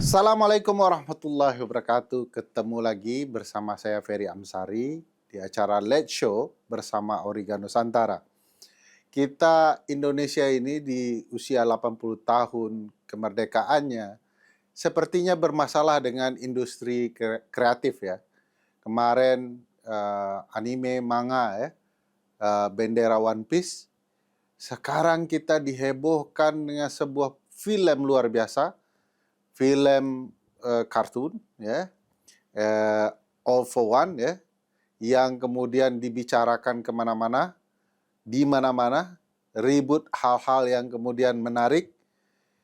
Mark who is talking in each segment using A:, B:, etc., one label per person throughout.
A: Assalamualaikum warahmatullahi wabarakatuh. Ketemu lagi bersama saya Ferry Amsari di acara Late Show bersama Auriga Nusantara. Kita Indonesia ini di usia 80 tahun kemerdekaannya sepertinya bermasalah dengan industri kreatif ya. Kemarin anime, manga ya, bendera One Piece. Sekarang kita dihebohkan dengan sebuah film luar biasa, film kartun ya, All for One ya, yang kemudian dibicarakan kemana-mana, di mana-mana, ribut hal-hal yang kemudian menarik.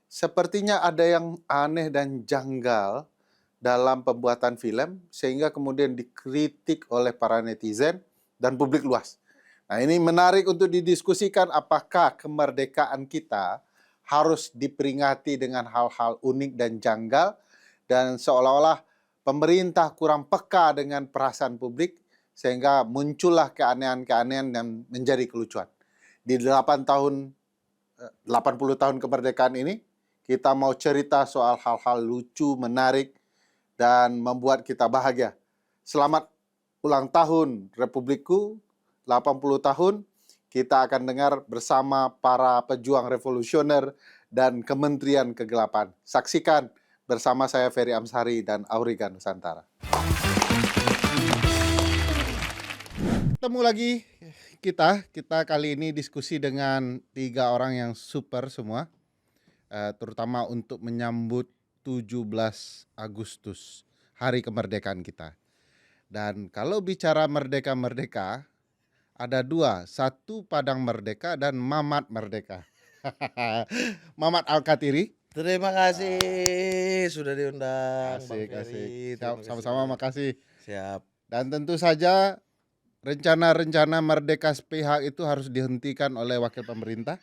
A: Sepertinya ada yang aneh dan janggal dalam pembuatan film, sehingga kemudian dikritik oleh para netizen dan publik luas. Nah, ini menarik untuk didiskusikan, apakah kemerdekaan kita harus diperingati dengan hal-hal unik dan janggal, dan seolah-olah pemerintah kurang peka dengan perasaan publik, sehingga muncullah keanehan-keanehan dan menjadi kelucuan. Di 80 tahun kemerdekaan ini, kita mau cerita soal hal-hal lucu, menarik, dan membuat kita bahagia. Selamat ulang tahun Republikku, 80 tahun. Kita akan dengar bersama para pejuang revolusioner dan Kementerian Kegelapan. Saksikan bersama saya Ferry Amsari dan Auriga Nusantara. Ketemu lagi kita kali ini diskusi dengan 3 orang yang super semua, terutama untuk menyambut 17 Agustus, hari kemerdekaan kita. Dan kalau bicara merdeka-merdeka, ada 2, satu Padang Merdeka dan Mamat Merdeka. Mamat Al-Katiri.
B: Terima kasih sudah diundang.
A: Asik. Sama-sama, makasih.
B: Siap.
A: Dan tentu saja rencana-rencana merdeka sepihak itu harus dihentikan oleh wakil pemerintah.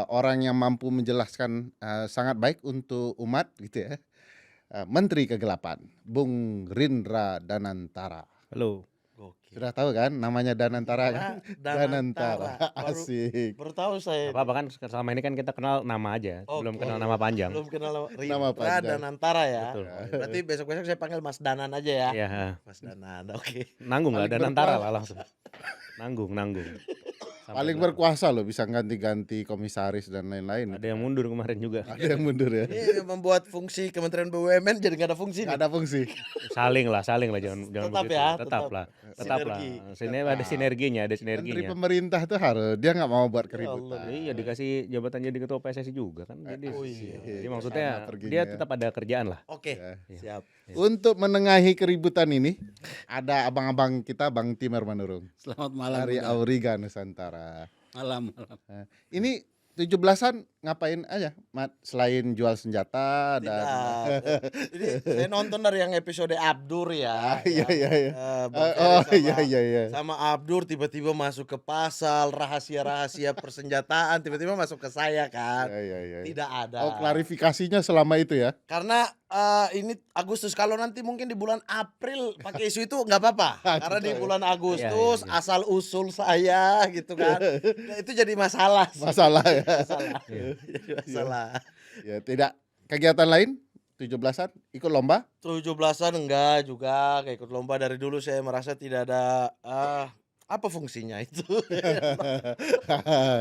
A: Orang yang mampu menjelaskan sangat baik untuk umat gitu ya. Menteri Kegelapan, Bung Rindra Danantara.
C: Halo.
A: Sudah tahu kan namanya Danantara kan? Danantara. Asik.
B: Baru tahu saya.
C: Apa kan selama ini kan kita kenal nama aja, belum kenal nama panjang.
B: Belum kenal
A: Nama panjang.
B: Danantara ya.
C: Betul.
B: Berarti besok-besok saya panggil Mas Danan aja ya.
C: Iya.
B: Mas Danan. Oke.
C: Nanggung lah,
A: Paling
C: Danantara lah langsung. Nanggung.
A: Paling berkuasa loh, bisa ganti-ganti komisaris dan lain-lain.
C: Ada yang mundur kemarin juga.
A: Ada yang mundur ya.
B: Ini membuat fungsi Kementerian BUMN jadi nggak ada fungsi.
A: Nggak ada fungsi.
C: Saling lah, jangan
B: Tetap
C: begitu.
B: ya,
C: Tetap lah.
B: Sinergi.
C: Sini ada sinerginya,
A: Menteri pemerintah tuh harus, dia nggak mau buat keributan.
C: Iya, dikasih jabatan jadi ketua PSSI juga kan. Jadi, jadi maksudnya
A: Sana perginya.
C: dia tetap ada kerjaan lah.
B: Oke.
A: Ya.
B: Siap.
A: Untuk menengahi keributan ini, ada abang-abang kita, Bang Timer Manurung.
D: Selamat malam.
A: Dari
D: Bunda.
A: Auriga Nusantara.
D: Malam.
A: Ini 17-an ngapain aja, Mat? Selain jual senjata dan...
B: Tidak. Ini saya nonton dari yang episode Abdur ya.
A: Iya.
B: Bang Ferry
A: Iya.
B: sama Abdur tiba-tiba masuk ke pasal rahasia-rahasia persenjataan, tiba-tiba masuk ke saya kan.
A: Iya.
B: Tidak ada.
A: Oh, klarifikasinya selama itu ya?
B: Karena ini Agustus, kalau nanti mungkin di bulan April pakai isu itu nggak apa-apa. Karena di bulan Agustus
C: Iya.
B: asal usul saya gitu kan. Nah, itu jadi masalah.
A: Masalah ya.
B: Masalah. Jadi masalah.
A: Ya, tidak. Kegiatan lain? 17-an ikut lomba?
B: 17-an enggak juga, kayak ikut lomba. Dari dulu saya merasa tidak ada apa fungsinya itu.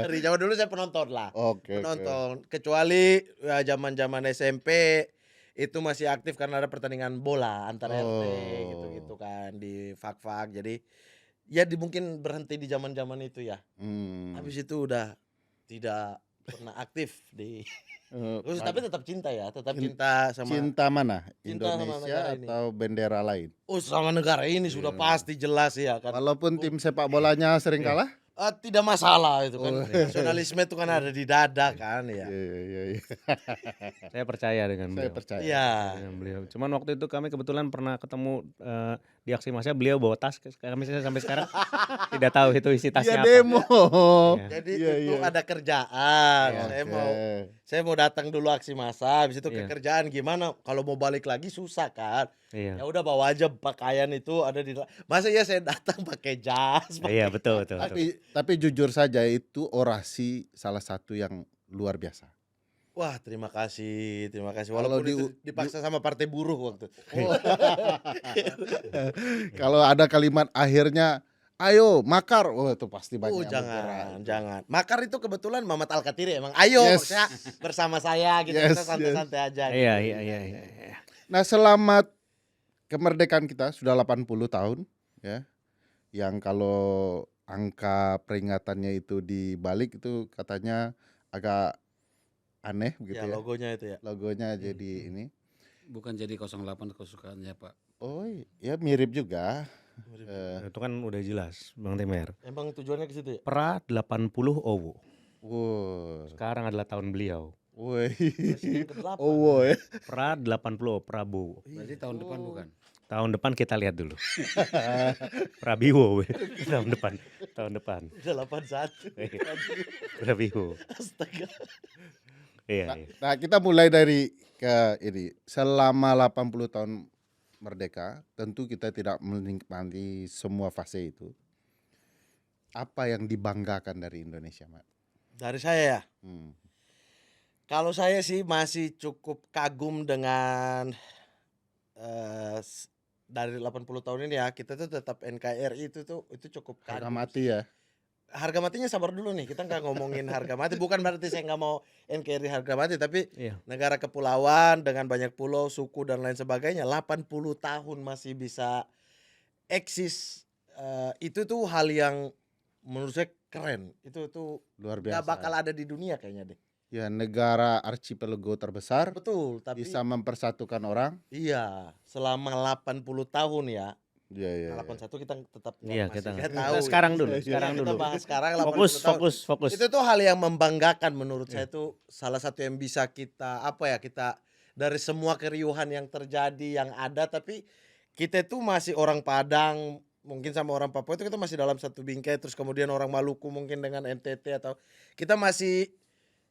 B: Dari zaman dulu saya penonton lah.
A: Oke.
B: Penonton. Kecuali ya, zaman-zaman SMP itu masih aktif karena ada pertandingan bola antar RT gitu-gitu kan di fak-fak. Jadi ya mungkin berhenti di zaman-zaman itu ya. Habis itu udah tidak pernah aktif di terus, tapi tetap cinta ya, tetap cinta sama
A: Cinta mana?
B: Cinta sama
A: Indonesia
B: negara ini.
A: atau bendera lain?
B: sama negara ini sudah pasti jelas ya kan.
A: Walaupun tim sepak bolanya sering kalah?
B: Tidak masalah itu kan. Nasionalisme itu kan ada di dada kan ya.
A: Iya.
C: Saya percaya dengan
A: Saya
C: beliau.
A: percaya.
B: Iya.
C: Dengan beliau. Cuman waktu itu kami kebetulan pernah ketemu di aksi massa, beliau bawa tas. Kami sampai sekarang tidak tahu itu isi
A: Dia
C: tasnya apa.
A: demo.
C: Iya.
B: Jadi
A: Iya,
B: itu
A: iya.
B: ada kerjaan.
A: Oke.
B: Saya mau datang dulu aksi massa, habis itu
C: Iya.
B: kerjaan gimana? Kalau mau balik lagi susah kan.
C: Iya.
B: Ya udah bawa aja pakaian itu ada di. Masa ya saya datang pakai jas.
C: Iya, betul.
A: Tapi jujur saja itu orasi salah satu yang luar biasa.
B: Wah, terima kasih, terima kasih.
A: Kalau
B: Walaupun itu dipaksa sama partai buruh waktu.
A: Oh. Kalau ada kalimat akhirnya, "Ayo makar," oh itu pasti banyak yang bergerak
B: Jangan,
A: itu.
B: jangan. Makar itu kebetulan Mamat Al-Kathiri emang, "Ayo,"
A: Yes.
B: maksudnya bersama saya gitu,
A: Yes,
B: kita santai-santai aja
C: Iya,
B: gitu.
C: iya, iya, iya.
A: Nah, selamat kemerdekaan kita sudah 80 tahun ya. Yang kalau angka peringatannya itu dibalik itu katanya agak aneh begitu
B: Ya,
A: ya.
B: logonya itu ya.
A: Logonya jadi ini.
D: Bukan jadi 08 kesukaannya Pak.
A: Oh, ya mirip juga.
C: Itu kan udah jelas, Bang Temer.
B: Emang tujuannya ke situ ya?
C: Pra 80 Owo.
A: Wow.
C: Sekarang adalah tahun beliau.
A: Woi.
B: Presiden ke-8.
A: Oh, ya.
C: Pra 80 Prabowo.
D: Berarti tahun depan bukan?
C: Tahun depan kita lihat dulu. Prabiwo we. tahun depan.
B: Udah 81.
C: Prabiwo.
B: Astaga.
C: Iya, iya.
A: Nah, kita mulai dari ke ini. Selama 80 tahun merdeka, tentu kita tidak menikmati semua fase itu. Apa yang dibanggakan dari Indonesia, Mak?
B: Dari saya ya.
A: Hmm.
B: Kalau saya sih masih cukup kagum dengan dari 80 tahun ini ya, kita tuh tetap NKRI itu cukup
A: Harga
B: kagum.
A: mati ya.
B: Harga matinya sabar dulu nih, kita nggak ngomongin harga mati, bukan berarti saya nggak mau NKRI harga mati, tapi
C: Iya.
B: negara kepulauan dengan banyak pulau, suku dan lain sebagainya, 80 tahun masih bisa eksis, itu tuh hal yang menurut saya keren. Itu
A: Luar
B: nggak
A: biasa.
B: bakal ada di dunia kayaknya deh.
A: Ya, negara archipelago terbesar
B: Betul, tapi
A: bisa mempersatukan orang.
B: iya, selama 80 tahun ya.
A: Iya, iya.
B: Nah, 81 kita tetap
C: Iya,
B: masih
C: kita
B: nggak
C: kita
B: tahu.
C: sekarang dulu,
A: Iya,
C: sekarang
B: Kita
C: dulu.
B: bahas sekarang 80
C: Fokus,
B: tahun.
C: fokus.
B: Itu tuh hal yang membanggakan menurut saya tuh salah satu yang bisa kita kita dari semua keriuhan yang terjadi yang ada, tapi kita tuh masih orang Padang mungkin sama orang Papua itu kita masih dalam satu bingkai, terus kemudian orang Maluku mungkin dengan NTT atau kita masih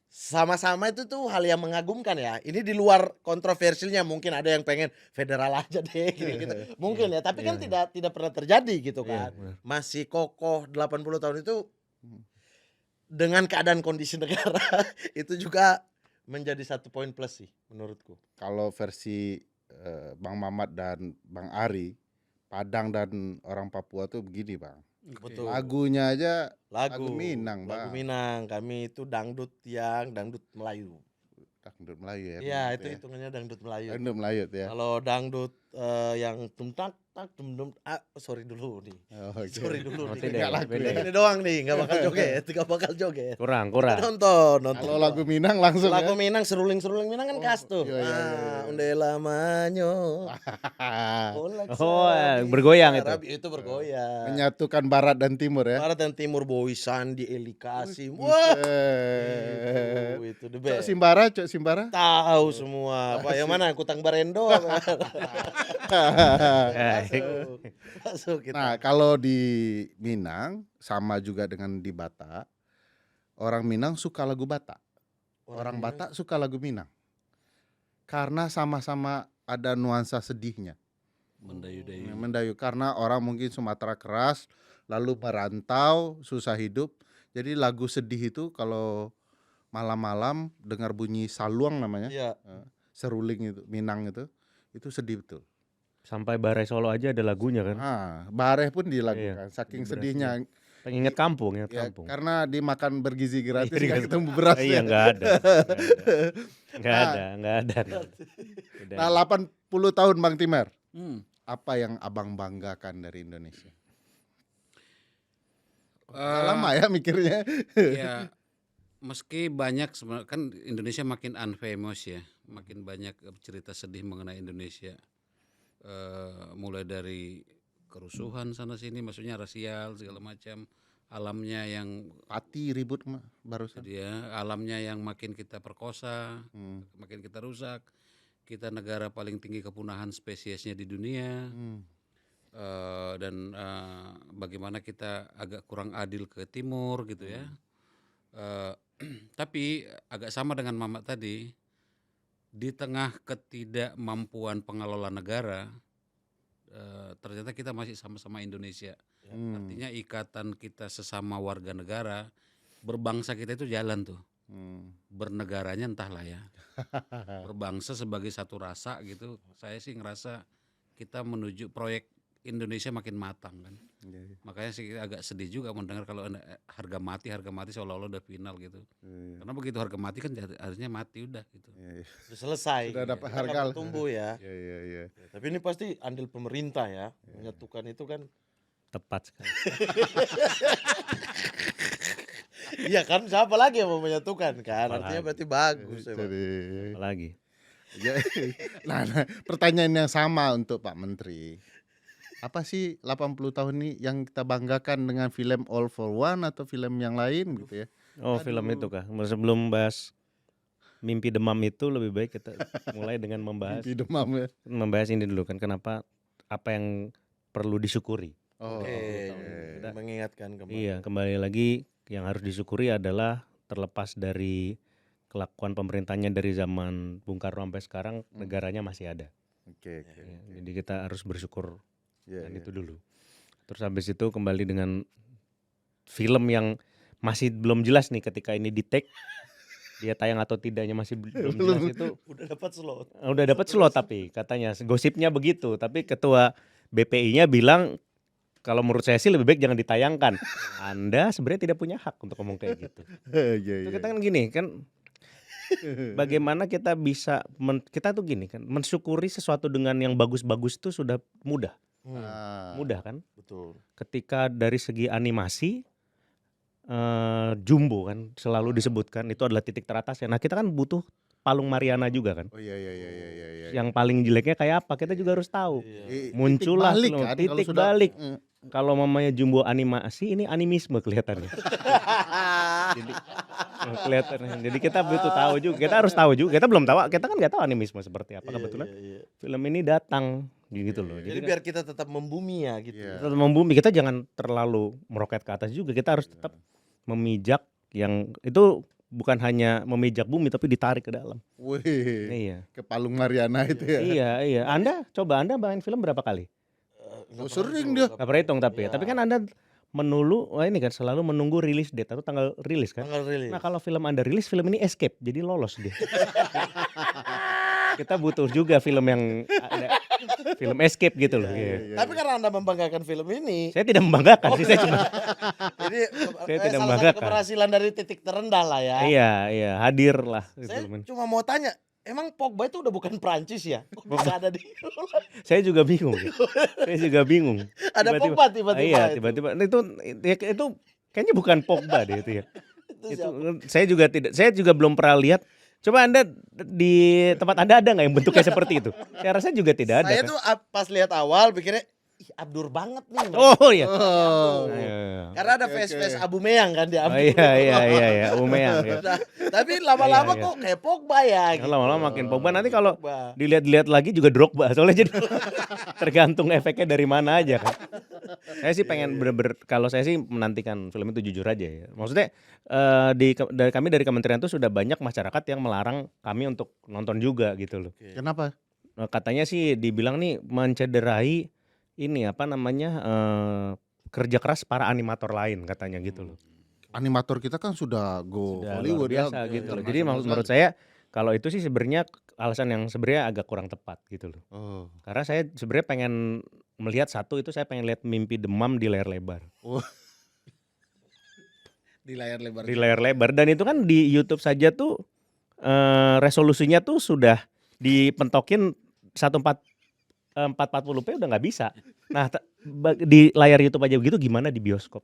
B: sama-sama, itu tuh hal yang mengagumkan ya. Ini di luar kontroversinya, mungkin ada yang pengen federal aja deh gitu. Mungkin ya, tapi kan tidak pernah terjadi gitu kan.
C: benar.
B: Masih kokoh 80 tahun itu dengan keadaan kondisi negara itu juga menjadi satu poin plus sih menurutku.
A: Kalau versi Bang Mamat dan Bang Ari, Padang dan orang Papua tuh begini, Bang.
B: Betul.
A: Lagunya aja
B: Lagu
A: Minang,
B: lagu
A: Bang.
B: Minang, kami itu dangdut yang dangdut Melayu.
A: Dangdut Melayu ya.
B: Iya,
A: Mamat
B: itu
A: ya.
B: hitungannya dangdut Melayu.
A: Dangdut Melayu tuh ya.
B: Kalau dangdut yang tumtak tak dum sorry dulu nih.
A: Oh, oke.
B: Sorry dulu
C: Oh,
B: nih.
C: tidak,
A: Nggak laku
C: beda.
A: ya.
B: Ini doang nih, nggak bakal joget, nggak bakal joget.
C: Kurang.
B: Nonton.
A: Kalau lagu Minang langsung
B: lagu
A: ya.
B: Minang, seruling Minang kan khas tuh.
A: iya, iya, iya.
B: Unde lamanyo.
C: Oh, bergoyang itu.
B: Itu bergoyang.
A: Menyatukan Barat dan Timur ya.
B: Barat dan Timur, Boy Sandi, Eli Kasim. Wah,
A: Buset.
B: itu the
A: Cok
B: best.
A: Simbara.
B: Tahu semua. Apa yang mana? Kutang Barendo. Masuk kita.
A: Nah, kalau di Minang sama juga dengan di Batak, orang Minang suka lagu Batak. Orang Batak suka lagu Minang. Karena sama-sama ada nuansa sedihnya.
D: Mendayu-dayu.
A: Mendayu karena orang mungkin Sumatera keras, lalu merantau, susah hidup. Jadi lagu sedih itu kalau malam-malam dengar bunyi saluang namanya,
B: Iya.
A: seruling itu, Minang itu sedih betul.
C: Sampai Barai Solo aja ada lagunya kan.
A: Bareh pun dilakukan, saking
C: beras,
A: sedihnya.
C: Ingat kampung, ingat
A: Ya,
C: kampung.
A: karena dimakan bergizi gratis
C: Iya,
A: nggak ketemu beras.
C: Iya,
A: ya.
C: nggak ada.
A: Nah, 80 tahun Bang Timer,
D: Hmm.
A: apa yang abang banggakan dari Indonesia?
D: Eh,
A: Lama ya mikirnya.
D: Ya, meski banyak sebenarnya kan Indonesia makin unfamous ya, makin banyak cerita sedih mengenai Indonesia. Mulai dari kerusuhan sana sini, maksudnya rasial segala macam, alamnya yang
A: Pati ribut barusan.
D: jadi ya, alamnya yang makin kita perkosa, makin kita rusak. Kita negara paling tinggi kepunahan spesiesnya di dunia. Dan bagaimana kita agak kurang adil ke timur gitu ya. Tapi agak sama dengan Mamat tadi, di tengah ketidakmampuan pengelola negara, ternyata kita masih sama-sama Indonesia. Artinya ikatan kita sesama warga negara, berbangsa kita itu jalan tuh. Bernegaranya entahlah ya. Berbangsa sebagai satu rasa gitu. Saya sih ngerasa kita menuju proyek Indonesia makin matang kan. Makanya sih agak sedih juga mendengar kalau harga mati seolah-olah udah final gitu. Karena begitu harga mati kan harusnya mati udah gitu.
B: Udah selesai.
A: Sudah dapat
B: Kita
A: harga
B: nggak
A: lah.
B: bertumbuh ya.
A: Iya.
B: Ya, tapi ini pasti andil pemerintah ya. Menyatukan itu kan.
C: Tepat sekali.
B: Iya kan, siapa lagi yang mau menyatukan kan? Artinya berarti bagus. emang.
C: Apalagi.
A: Nah, pertanyaan yang sama untuk Pak Menteri. Apa sih 80 tahun ini yang kita banggakan dengan film All for One atau film yang lain gitu ya?
C: Oh, film itu kah? Sebelum bahas mimpi demam itu lebih baik kita mulai dengan
A: Mimpi demam ya.
C: membahas ini dulu kan, kenapa apa yang perlu disyukuri.
A: Oh,
B: Oke,
C: Kita-
B: mengingatkan kembali.
C: Iya, kembali lagi yang harus disyukuri adalah terlepas dari kelakuan pemerintahnya dari zaman Bung Karno sampai sekarang, negaranya masih ada.
A: Oke.
C: Ya, jadi kita harus bersyukur
A: Iya,
C: dan
A: iya.
C: itu dulu. Terus habis itu kembali dengan film yang masih belum jelas nih ketika ini di take, dia tayang atau tidaknya masih belum jelas itu.
B: Udah dapat slot.
C: Udah dapat slot tapi katanya gosipnya begitu, tapi ketua BPI-nya bilang kalau menurut saya sih lebih baik jangan ditayangkan. Anda sebenarnya tidak punya hak untuk ngomong kayak gitu.
A: Iya,
C: Itu kita kan gini kan, bagaimana kita bisa kita tuh gini kan, mensyukuri sesuatu dengan yang bagus-bagus itu sudah mudah kan.
B: Betul.
C: Ketika dari segi animasi Jumbo kan selalu disebutkan itu adalah titik teratasnya. Nah kita kan butuh Palung Mariana juga kan.
A: Oh iya.
C: Yang paling jeleknya kayak apa kita juga harus tahu.
B: Iya.
C: Muncullah
A: Titik balik
C: film,
A: kan, kalau
C: titik
A: sudah-
C: balik. Kalau mamanya Jumbo animasi, ini animisme kelihatannya. Jadi kelihatannya. Jadi kita butuh tahu juga. Kita harus tahu juga. Kita belum tahu. Kita kan nggak tahu animisme seperti apa. Kebetulan
B: Iya.
C: film ini datang gitu loh.
B: Jadi biar kita tetap membumi ya gitu.
A: Iya.
C: kita membumi. Kita jangan terlalu meroket ke atas juga. Kita harus tetap memijak yang itu bukan hanya memijak bumi tapi ditarik ke dalam.
A: Wih,
C: Iya.
A: ke Palung Mariana itu ya.
C: Iya. Anda main film berapa kali?
A: Oh, sering dia.
C: Gak pernah hitung tapi ya. Tapi kan Anda ini kan selalu menunggu rilis date atau tanggal rilis kan.
B: Tanggal rilis.
C: Nah kalau film Anda rilis, film ini escape, jadi lolos dia. Kita butuh juga film yang ada film escape gitu loh. Iya.
B: Tapi karena Anda membanggakan film ini,
C: Saya tidak membanggakan sih, saya cuma
B: jadi
C: Saya tidak
B: salah satu
C: membanggakan.
B: keberhasilan dari titik terendah lah ya.
C: iya hadir lah
B: Saya
C: film ini.
B: cuma mau tanya, emang Pogba itu udah bukan Prancis ya? Kok bisa ada di
C: Saya juga bingung. Saya juga bingung.
B: ada Pogba tiba-tiba.
C: Iya,
B: itu.
C: tiba-tiba. Itu kayaknya bukan Pogba deh itu ya.
B: Itu
C: Itu
B: siapa?
C: saya juga belum pernah lihat. Coba Anda di tempat Anda ada nggak yang bentuknya seperti itu? Saya rasa juga tidak ada.
B: Saya
C: kan?
B: tuh pas lihat awal pikirnya, ih Abdur banget nih.
C: Oh iya.
A: Oh.
C: Iya.
B: Karena ada face-face Abu Meyang kan di
C: Oh
B: Abdur.
C: iya, Umeyang ya.
B: Nah, tapi lama-lama
C: Iya.
B: kok kayak Pogba ya. Gitu.
C: Lama-lama makin Pogba, nanti kalau
B: Pogba.
C: dilihat-lihat lagi juga Drogba. Soalnya jadi tergantung efeknya dari mana aja kan. Saya sih pengen bener-bener, kalau saya sih menantikan film itu jujur aja ya. Maksudnya kami dari kementerian itu sudah banyak masyarakat yang melarang kami untuk nonton juga gitu loh.
A: Kenapa?
C: Nah, katanya sih dibilang nih mencederai ini apa namanya kerja keras para animator lain katanya gitu loh.
A: Animator kita kan sudah go
C: Sudah
A: Hollywood
C: luar biasa
A: ya.
C: gitu loh.
A: internasional
C: Jadi menurut
A: sekali.
C: saya kalau itu sih sebenarnya alasan yang sebenarnya agak kurang tepat gitu loh.
A: Oh.
C: Karena saya sebenarnya pengen melihat satu itu, saya pengen lihat Mimpi Demam di layar lebar.
A: Di layar lebar.
C: Di layar lebar, dan itu kan di YouTube saja tuh resolusinya tuh sudah dipentokin 440p udah nggak bisa. Nah di layar YouTube aja begitu, gimana di bioskop?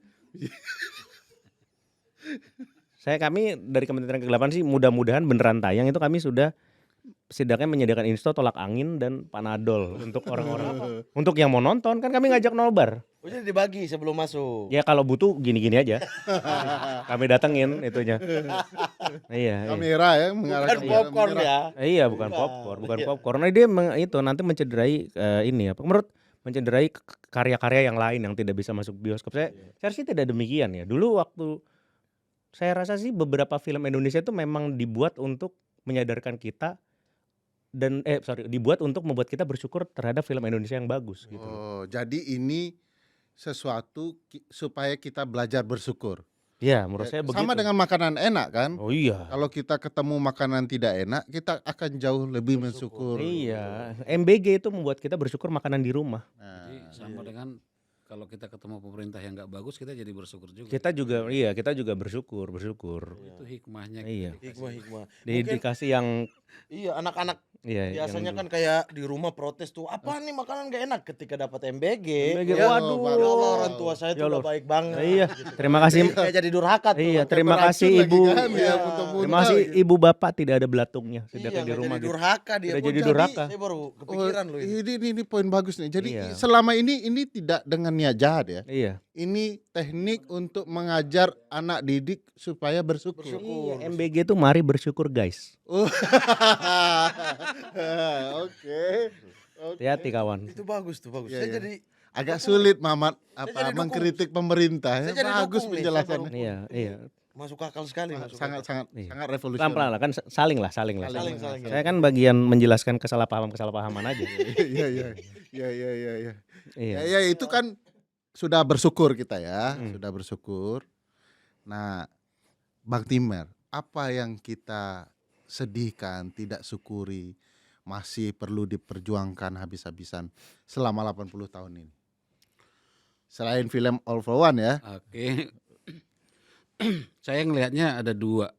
C: Kami dari Kementerian Kegelapan sih mudah-mudahan beneran tayang itu kami sudah setidaknya menyediakan insto, tolak angin, dan panadol untuk orang-orang, untuk yang mau nonton kan kami ngajak nobar.
B: Oh, jadi dibagi sebelum masuk.
C: Ya kalau butuh gini-gini aja. Kami datengin itunya. Iya.
A: Kamera ya mengarah
B: Bukan
A: ke
B: popcorn
A: kamera.
B: ya.
C: Iya bukan popcorn. Nah dia itu nanti mencederai ini apa? Menurut mencederai karya-karya yang lain yang tidak bisa masuk bioskop. Saya sih tidak demikian ya. Dulu waktu saya rasa sih beberapa film Indonesia itu memang dibuat untuk menyadarkan kita dan dibuat untuk membuat kita bersyukur terhadap film Indonesia yang bagus gitu.
A: Oh, jadi ini sesuatu supaya kita belajar bersyukur.
C: Iya, menurut saya begitu.
A: Sama dengan makanan enak kan.
C: Oh iya.
A: Kalau kita ketemu makanan tidak enak, kita akan jauh lebih
B: Bersyukur.
A: mensyukur.
C: Iya, MBG itu membuat kita bersyukur makanan di rumah.
A: Nah,
D: Jadi sama dengan kalau kita ketemu pemerintah yang nggak bagus, kita jadi bersyukur juga.
C: Kita juga bersyukur.
D: Itu hikmahnya.
C: Iya.
B: Hikmah.
C: Dikasih yang
B: Iya, anak-anak
C: iya
B: biasanya
C: yang
B: kan kayak di rumah protes tuh, apa nih makanan gak enak, ketika dapat MBG.
C: MBG,
B: ya,
C: waduh.
B: ya Allah, orang tua saya
C: Ya
B: tuh udah
C: Allah.
B: baik banget.
C: Iya,
B: gitu.
C: terima kasih.
B: Kayak jadi durhaka tuh.
C: Iya,
B: kan.
C: terima
A: beracun
C: kasih
A: lagi
C: Ibu.
A: kan, ya,
B: Iya.
A: muntah-muntah
C: Terima kasih
A: gitu.
C: Ibu Bapak tidak ada belatungnya,
B: Iya,
C: sedangkan di
B: nggak
C: rumah
B: jadi
C: gitu.
B: durhaka dia.
C: Tidak
B: Oh,
C: jadi durhaka.
B: Saya baru
A: Oh,
B: kepikiran loh ini.
A: ini poin bagus nih. Jadi
C: Iya.
A: selama ini tidak dengan niat jahat ya.
C: Iya.
A: Ini teknik untuk mengajar anak didik supaya bersyukur.
B: Bersyukur.
C: Iya, MBG itu mari bersyukur guys.
A: Oh. Oke.
C: Hati-hati kawan.
B: Itu bagus tuh, bagus.
A: Iya,
B: Saya
A: iya.
B: jadi
A: Agak sulit Mamat
B: jadi dukung.
A: mengkritik pemerintah
B: Saya
A: ya.
B: jadi
A: Bagus
B: dukung nih,
A: penjelasannya.
C: Iya, iya.
B: masuk akal sekali. Masuk
A: Sangat
B: akal.
A: sangat
C: Iya.
A: sangat revolusioner.
C: Pelan-pelan lah kan saling lah.
B: Saling, ya.
C: Saya kan bagian menjelaskan kesalahpahaman aja.
A: Iya iya. Iya iya iya iya.
C: Iya.
A: Ya, itu kan sudah bersyukur kita ya,
C: Hmm.
A: sudah bersyukur. Nah, Bang Timer, apa yang kita sedihkan, tidak syukuri, masih perlu diperjuangkan habis-habisan selama 80 tahun ini? Selain film All for One ya.
D: Oke. Saya ngelihatnya ada dua,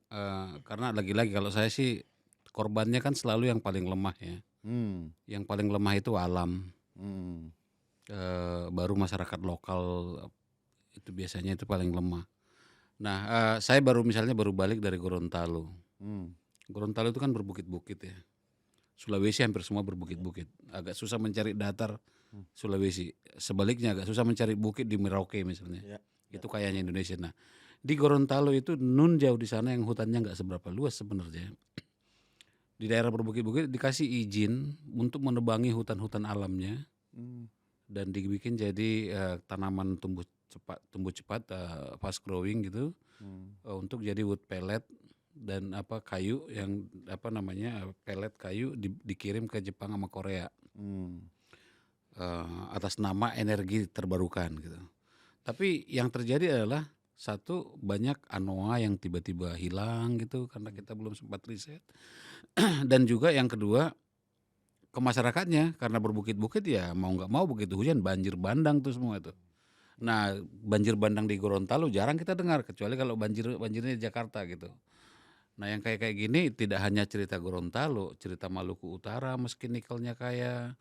D: karena lagi-lagi kalau saya sih korbannya kan selalu yang paling lemah ya.
A: Hmm.
D: Yang paling lemah itu alam,
A: Hmm.
D: baru masyarakat lokal itu biasanya itu paling lemah. Nah, saya misalnya baru balik dari Gorontalo.
A: Hmm.
D: Gorontalo itu kan berbukit-bukit ya. Sulawesi hampir semua berbukit-bukit. Agak susah mencari datar Sulawesi. Sebaliknya agak susah mencari bukit di Merauke misalnya.
B: Ya.
D: Itu kayaknya Indonesia. Nah, di Gorontalo itu nun jauh di sana yang hutannya nggak seberapa luas sebenarnya. Di daerah berbukit-bukit dikasih izin untuk menebangi hutan-hutan alamnya
A: Hmm.
D: dan dibikin jadi tanaman tumbuh cepat, fast growing gitu,
A: Hmm.
D: untuk jadi wood pellet dan kayu yang pellet kayu dikirim ke Jepang sama Korea,
A: Hmm.
D: atas nama energi terbarukan gitu. Tapi yang terjadi adalah satu, banyak anoa yang tiba-tiba hilang gitu karena kita belum sempat riset. Dan juga yang kedua, ke masyarakatnya karena berbukit-bukit ya mau nggak mau begitu hujan banjir bandang tuh semua itu. Nah, banjir bandang di Gorontalo jarang kita dengar kecuali kalau banjirnya di Jakarta gitu. Nah, yang kayak gini tidak hanya cerita Gorontalo, cerita Maluku Utara meski nikelnya kaya,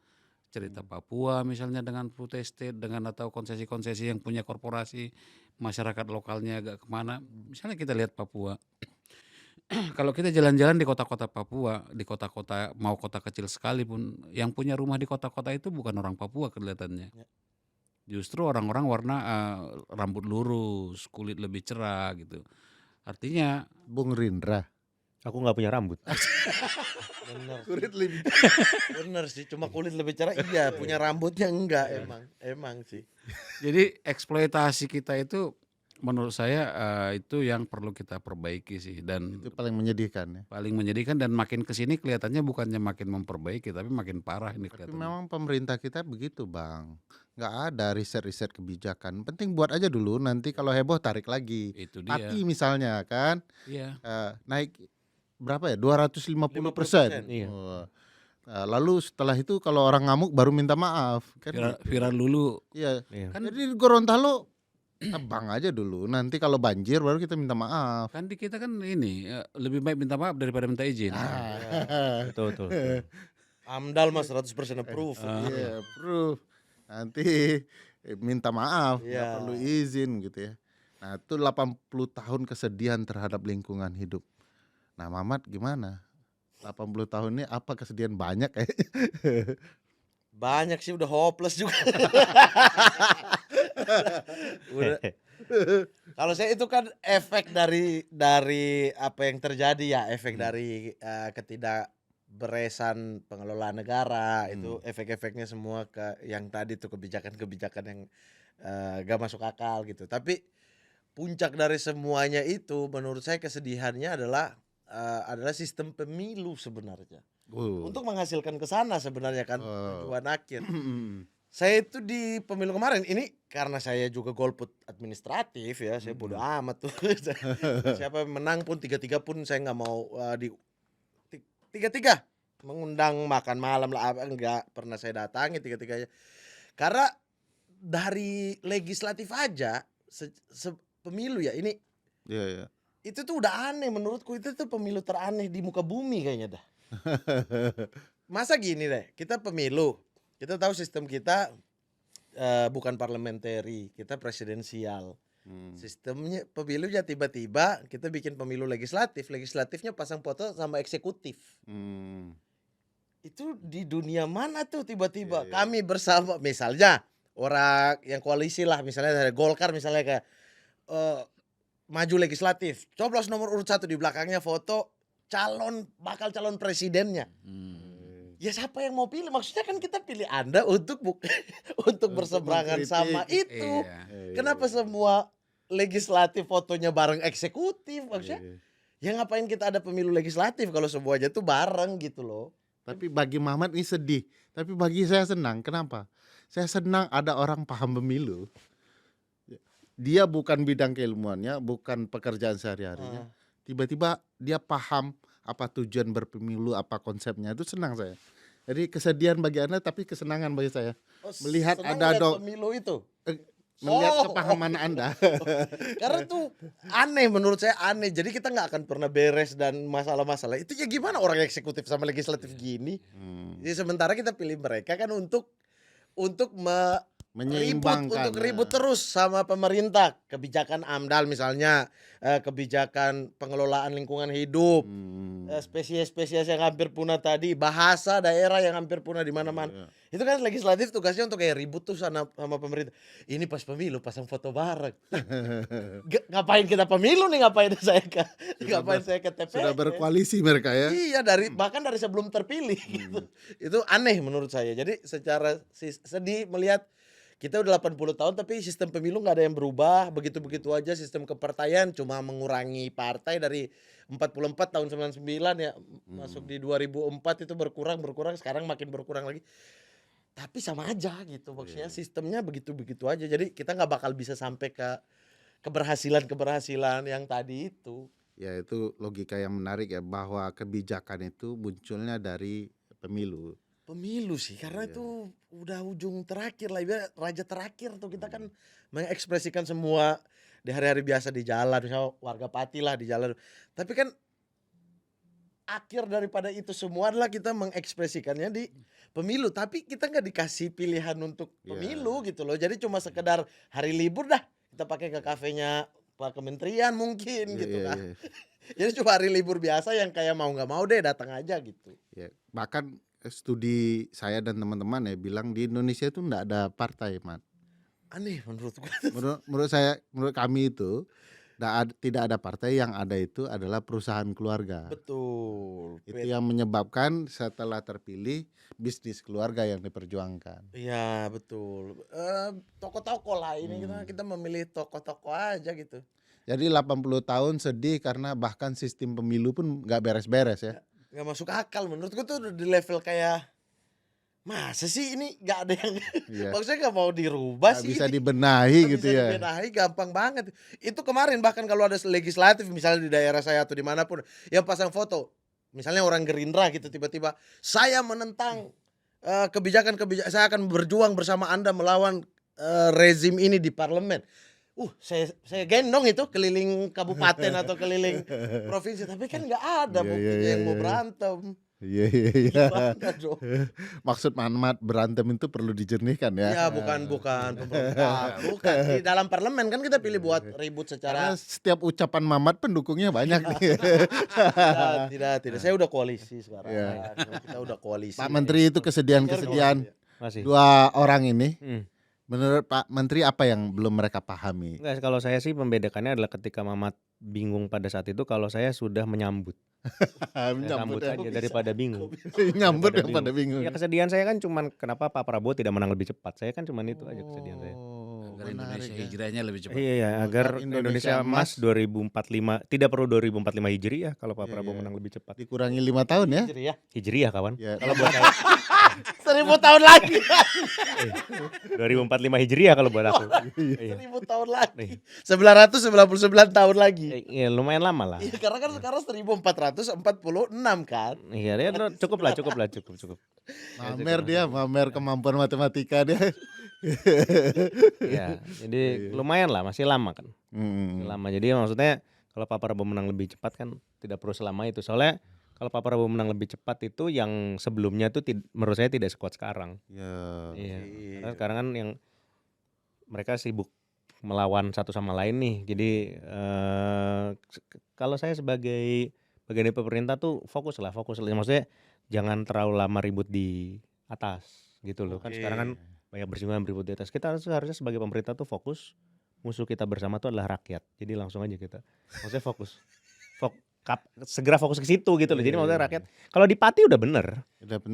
D: cerita Papua misalnya dengan food estate atau konsesi-konsesi yang punya korporasi, masyarakat lokalnya agak kemana. Misalnya kita lihat Papua. Kalau kita jalan-jalan di kota-kota Papua, di kota-kota mau kota kecil sekalipun, yang punya rumah di kota-kota itu bukan orang Papua kelihatannya.
B: Ya.
D: Justru orang-orang warna rambut lurus, kulit lebih cerah gitu. Artinya
A: Bung Rindra.
C: Aku nggak punya rambut.
B: Bener.
A: Kulit lebih.
B: Bener sih, cuma kulit lebih cerah. Iya, punya rambutnya enggak emang sih.
D: jadi eksploitasi kita itu menurut saya itu yang perlu kita perbaiki sih, dan
A: Itu paling menyedihkan ya.
D: paling menyedihkan dan makin kesini kelihatannya bukannya makin memperbaiki tapi makin parah ini
A: Tapi
D: kelihatannya.
A: memang pemerintah kita begitu Bang. Nggak ada riset-riset kebijakan. Penting buat aja dulu, nanti kalau heboh tarik lagi.
D: Itu dia.
A: Pati misalnya kan
D: Iya.
A: naik berapa ya, 250%.
C: Iya.
A: Oh. Lalu setelah itu kalau orang ngamuk baru minta maaf kan
D: Viral,
A: gitu.
D: viral dulu.
A: Iya.
C: Iya.
D: Kan
A: Jadi di Gorontalo abang aja dulu, nanti kalau banjir baru kita minta maaf.
D: kan di kita kan ini lebih baik minta maaf daripada minta izin.
C: Betul.
B: AMDAL mas 100% approve.
A: Iya, proof. Nanti minta maaf, nggak
B: Iya.
A: perlu izin gitu ya. Nah, itu 80 tahun kesedihan terhadap lingkungan hidup. Nah, Mamat gimana? 80 tahun ini apa kesedihan banyak kayak?
B: Banyak sih, udah hopeless juga. Udah. Kalau saya itu kan efek dari apa yang terjadi ya, efek dari ketidakberesan pengelolaan negara, itu efek-efeknya semua ke yang tadi tuh kebijakan-kebijakan yang gak masuk akal gitu. Tapi puncak dari semuanya itu menurut saya kesedihannya adalah sistem pemilu sebenarnya. Untuk menghasilkan ke sana sebenarnya kan tujuan akhir. Saya itu di pemilu kemarin ini karena saya juga golput administratif ya, saya bodo amat tuh. Siapa yang menang pun tiga-tiga pun saya nggak mau di tiga-tiga mengundang makan malam lah apa enggak pernah saya datangi tiga-tiganya. Karena dari legislatif aja pemilu ya ini
A: Iya, iya.
B: itu tuh udah aneh menurutku, itu tuh pemilu teraneh di muka bumi kayaknya dah. Masa gini deh, kita pemilu, kita tahu sistem kita bukan parliamentary, kita presidensial. Sistemnya pemilu ya tiba-tiba kita bikin pemilu legislatif, legislatifnya pasang foto sama eksekutif. Itu di dunia mana tuh tiba-tiba kami bersama misalnya orang yang koalisi lah misalnya dari Golkar misalnya kayak maju legislatif, coblos nomor urut 1 di belakangnya foto bakal calon presidennya. Ya siapa yang mau pilih? Maksudnya kan kita pilih Anda untuk untuk berseberangan sama
A: mengkritik.
B: itu.
D: Iya.
B: Kenapa semua legislatif fotonya bareng eksekutif? Maksudnya ya ngapain kita ada pemilu legislatif kalau semuanya tuh bareng gitu loh.
A: Tapi bagi Mamat ini sedih. Tapi bagi saya senang. Kenapa? Saya senang ada orang paham pemilu. Dia bukan bidang keilmuannya, bukan pekerjaan sehari-harinya. Tiba-tiba dia paham apa tujuan berpemilu, apa konsepnya. Itu senang saya. Jadi kesedihan bagi Anda tapi kesenangan bagi saya. Melihat
B: Senang
A: ada
B: lihat pemilu itu.
A: melihat kepahaman Anda.
B: Karena tuh aneh menurut saya aneh. Jadi kita nggak akan pernah beres dan masalah-masalah itu ya gimana orang eksekutif sama legislatif gini. Jadi sementara kita pilih mereka kan untuk
A: Menyeimbangkan.
B: untuk ribut terus sama pemerintah, kebijakan AMDAL misalnya, kebijakan pengelolaan lingkungan hidup, spesies-spesies yang hampir punah tadi, bahasa daerah yang hampir punah di mana-mana. Itu kan legislatif tugasnya untuk kayak ribut tuh sama pemerintah. Ini pas pemilu pasang foto bareng. Ngapain kita pemilu nih, ngapain saya ke TPS?
A: Sudah berkoalisi mereka ya.
B: Iya bahkan dari sebelum terpilih gitu. Itu aneh menurut saya. Jadi secara sedih melihat kita udah 80 tahun tapi sistem pemilu nggak ada yang berubah, begitu-begitu aja. Sistem kepartaian cuma mengurangi partai dari 44 tahun 99 ya, masuk di 2004 itu berkurang sekarang makin berkurang lagi. Tapi sama aja gitu maksudnya, sistemnya begitu-begitu aja. Jadi kita nggak bakal bisa sampai ke keberhasilan yang tadi itu.
A: Ya itu logika yang menarik ya, bahwa kebijakan itu munculnya dari pemilu.
B: Pemilu sih karena itu udah ujung terakhir lah, ibarat raja terakhir tuh. Kita kan mengekspresikan semua di hari-hari biasa di jalan, misalnya warga Pati lah di jalan. Tapi kan akhir daripada itu semua adalah kita mengekspresikannya di pemilu. Tapi kita nggak dikasih pilihan untuk pemilu gitu loh. Jadi cuma sekedar hari libur dah kita pakai ke kafenya Pak Kementerian mungkin gitu kan. Jadi cuma hari libur biasa yang kayak mau nggak mau deh datang aja gitu.
A: Ya, bahkan studi saya dan teman-teman ya bilang di Indonesia itu enggak ada partai, Mat.
B: Aneh menurut gue.
A: Menurut kami itu tidak ada partai, yang ada itu adalah perusahaan keluarga.
B: Betul.
A: Itu yang menyebabkan setelah terpilih bisnis keluarga yang diperjuangkan.
B: Iya betul. Toko-toko lah ini kita memilih toko-toko aja gitu.
A: Jadi 80 tahun sedih karena bahkan sistem pemilu pun nggak beres-beres ya.
B: Nggak masuk akal menurutku tuh udah di level kayak masa sih ini nggak ada yang maksudnya nggak mau dirubah
A: Nggak
B: sih
A: bisa
B: ini.
A: dibenahi
B: Nggak
A: gitu
B: bisa
A: ya.
B: dibenahi, gampang banget. Itu kemarin bahkan kalau ada legislatif misalnya di daerah saya atau dimanapun yang pasang foto, misalnya orang Gerindra gitu tiba-tiba saya menentang kebijakan-kebijakan, saya akan berjuang bersama Anda melawan rezim ini di parlemen. Saya gendong itu keliling kabupaten atau keliling provinsi, tapi kan nggak ada buktinya yang mau berantem.
A: Iya.
B: Gimana dong?
A: Maksud Mamat berantem itu perlu dijernihkan ya.
B: Ya bukan pemerintah, bukan di dalam parlemen kan kita pilih buat ribut
A: Karena
B: secara
A: setiap ucapan Mamat pendukungnya banyak nih.
B: tidak. Saya udah koalisi sekarang.
A: Iya.
B: Kita udah koalisi.
A: Pak Menteri itu kesedihan
C: Masih.
A: dua orang ini. Menurut Pak Menteri apa yang belum mereka pahami?
C: Enggak, kalau saya sih membedakannya adalah ketika Mamat bingung pada saat itu, kalau saya sudah menyambut. Saya sambut
A: ya.
C: aja daripada bingung.
A: Nyambut
C: Daripada
A: daripada bingung.
C: Ya kesedihan saya kan cuman kenapa Pak Prabowo tidak menang lebih cepat. Saya kan cuman itu aja kesedihan saya.
D: Agar
A: menarik
D: Indonesia
A: ya.
D: hijrahnya lebih cepat.
C: Iya, agar
A: Indonesia
C: Indonesia emas 2045 tidak perlu 2045 Hijriah kalau Pak
A: Iya,
C: Prabowo
A: iya.
C: menang lebih cepat.
A: Dikurangi 5 tahun ya.
B: Hijri ya.
C: Hijriah kawan.
A: Ya.
C: Kalau buat saya
B: 1000 tahun lagi.
C: 2045 Hijriah kalau buat aku. Iya.
B: 1000 tahun lagi. 999 tahun lagi.
C: Iya, lumayan lama lah.
B: Iya, karena kan sekarang 1446 kan.
C: Iya, dia cukup lah.
A: Mamer dia, mamer kemampuan matematika dia.
C: Iya, jadi lumayan lah, masih lama kan. Masih lama. Jadi maksudnya kalau Pak Prabowo menang lebih cepat kan tidak perlu selama itu. Soalnya kalau Pak Prabowo menang lebih cepat itu yang sebelumnya tuh menurut saya tidak sekuat sekarang.
A: Ya.
C: Iya. Karena sekarang kan yang mereka sibuk melawan satu sama lain nih. Jadi kalau saya sebagai bagian dari pemerintah tuh fokus lah. Maksudnya jangan terlalu lama ribut di atas gitu loh. Kan sekarang kan banyak bersinggungan ribut di atas. Kita harusnya sebagai pemerintah tuh fokus. Musuh kita bersama tuh adalah rakyat. Jadi langsung aja kita. Maksudnya fokus. Segera fokus ke situ gitu loh. Jadi maksudnya rakyat. Kalau di Pati udah bener.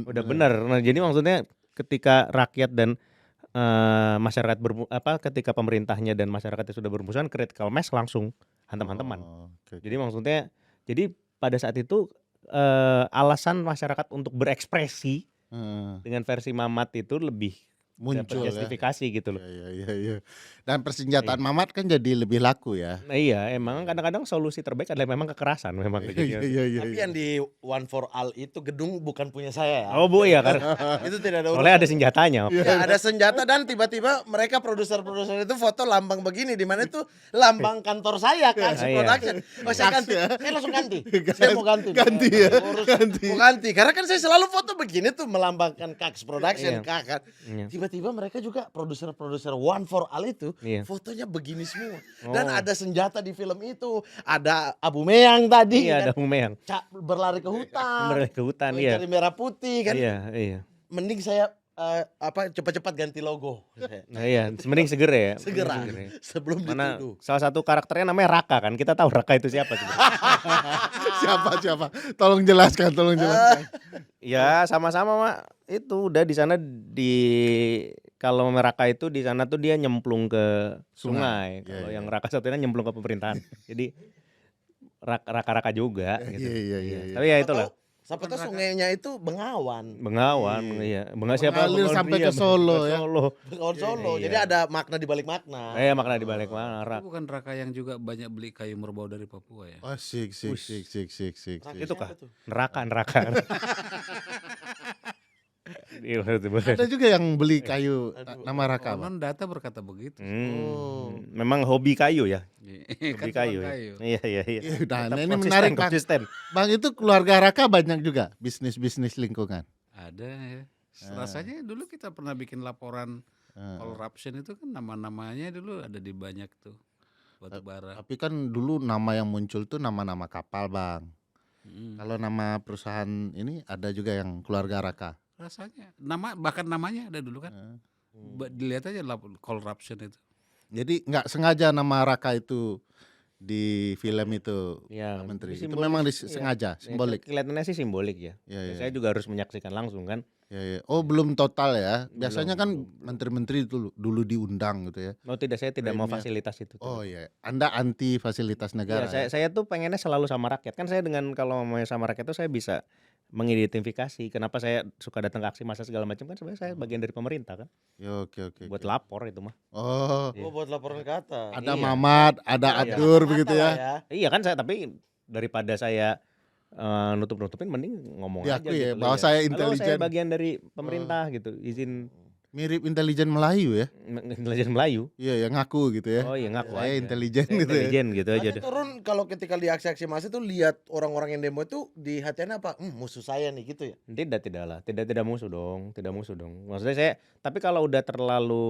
C: Udah bener. Nah, jadi maksudnya ketika rakyat dan masyarakat ketika pemerintahnya dan masyarakatnya sudah bermusuhan, critical mass langsung hantam-hantaman.
A: Oke.
C: Jadi maksudnya pada saat itu alasan masyarakat untuk berekspresi dengan versi Mamat itu lebih
A: Muncul ya.
C: justifikasi gitu loh.
A: Iya. Dan persenjataan Mamat kan jadi lebih laku ya.
C: Nah, iya, emang kadang-kadang solusi terbaik adalah memang kekerasan memang.
A: Iya.
B: Tapi yang di One for All itu gedung bukan punya saya ya.
C: Oh Bu ya, karena
B: Itu tidak ada
C: soalnya ada
B: urusan.
C: senjatanya.
B: Ya, ada senjata dan tiba-tiba mereka produser-produser itu foto lambang begini di mana itu lambang kantor saya kan,
C: Iya.
B: production. Oh, saya ganti. Saya langsung ganti. Saya mau ganti.
A: Ganti ya,
B: Mau ganti. Karena kan saya selalu foto begini tuh melambangkan Kax Production,
C: Iya.
B: kan.
C: Iya.
B: Tiba-tiba mereka juga produser-produser One for All itu
C: Iya.
B: fotonya begini semua.
C: Oh.
B: Dan ada senjata di film itu. Ada Abu Meyang tadi.
C: Iya,
B: kan.
C: ada Humeyang.
B: Berlari ke hutan.
C: Berlari ke hutan, iya.
B: Mencari merah putih kan.
C: Iya.
B: Mending saya cepat-cepat ganti logo.
C: Nah, iya, mending segera ya.
B: Segera.
C: Mending segera.
B: Sebelum
C: Mana
B: dituduh.
C: salah satu karakternya namanya Raka kan. Kita tahu Raka itu siapa sebenarnya.
A: Siapa? Tolong jelaskan.
C: Ya, sama-sama Mak. Itu udah di sana kalau Raka itu di sana tuh dia nyemplung ke sungai.
A: Iya,
C: Kalau
A: iya.
C: yang Raka satunya nyemplung ke pemerintahan. Jadi Raka-raka juga gitu.
A: Iya.
C: Tapi ya itulah.
B: Siapa tahu sungainya itu Bengawan.
C: Bengawan, iya. Siapa?
A: Mengalir sampai
C: Iya,
A: ke Solo
C: ke
A: ya.
C: Solo.
B: Bengawan Solo.
C: Iya.
B: Jadi ada makna di balik makna.
C: Makna di balik mana
D: Itu bukan Raka yang juga banyak beli kayu merbau dari Papua ya?
A: Asik.
B: Raka
C: Itu kah?
B: siapa tuh?
C: Neraka. Iya, betul.
A: Ada juga yang beli kayu
B: Aduh.
A: nama Raka, Bang.
D: Konon data berkata begitu.
C: Memang hobi kayu ya.
D: Kan
C: Hobi
D: tukang
C: kayu. Ya? Iya.
A: Iya, nah,
C: Tetap
A: ini menarik, Bang.
C: konsisten.
A: Bang, itu keluarga Raka banyak juga bisnis lingkungan.
D: Ada ya. Rasanya dulu kita pernah bikin laporan corruption itu kan nama-namanya dulu ada di banyak tuh batu bara.
A: Tapi kan dulu nama yang muncul tuh nama-nama kapal, Bang.
D: Mm.
A: Kalau nama perusahaan ini ada juga yang keluarga Raka.
D: Rasanya bahkan namanya ada dulu kan. Dilihat aja corruption itu.
A: Jadi nggak sengaja nama Raka itu di film itu,
C: Ya,
A: Pak Menteri. Itu
C: simbolis,
A: memang
C: iya.
A: sengaja, simbolik.
C: Kelihatannya sih simbolik ya.
A: Iya.
C: Saya juga harus menyaksikan langsung kan.
A: Ya. Oh, belum total ya. Biasanya kan
C: Belum.
A: menteri-menteri itu dulu diundang gitu ya.
C: Saya tidak mau
A: Remnya.
C: fasilitas itu.
A: Oh iya, Anda anti fasilitas negara.
C: Iya, saya tuh pengennya selalu sama rakyat. Kan saya kalau mau sama rakyat tuh saya bisa mengidentifikasi kenapa saya suka datang ke aksi massa segala macam, kan sebenarnya saya bagian dari pemerintah kan.
A: Ya, oke.
C: Buat lapor itu mah.
A: Oh,
B: Oh, buat laporan ke atas.
A: ada
C: Iya.
A: Mamat, ada
C: Iya.
A: Adur begitu ya.
C: Iya kan tapi daripada saya nutup-nutupin mending ngomong aja
A: Diakui ya,
C: gitu loh,
A: bahwa
C: ya.
A: saya
C: Halo,
A: intelijen.
C: saya bagian dari pemerintah gitu. Izin
A: Mirip intelijen Melayu ya.
C: intelijen Melayu.
A: Iya, yang ngaku gitu ya.
C: Oh iya ngaku
A: Saya
C: aja.
A: intelijen
C: Saya
A: gitu ya.
C: intelijen gitu aja
B: Nanti
C: deh.
B: turun kalau ketika di aksi-aksi massa itu lihat orang-orang yang demo itu di hatinya apa? Musuh saya nih gitu ya.
C: Tidak lah. Tidak musuh dong. Tidak musuh dong. Maksudnya tapi kalau udah terlalu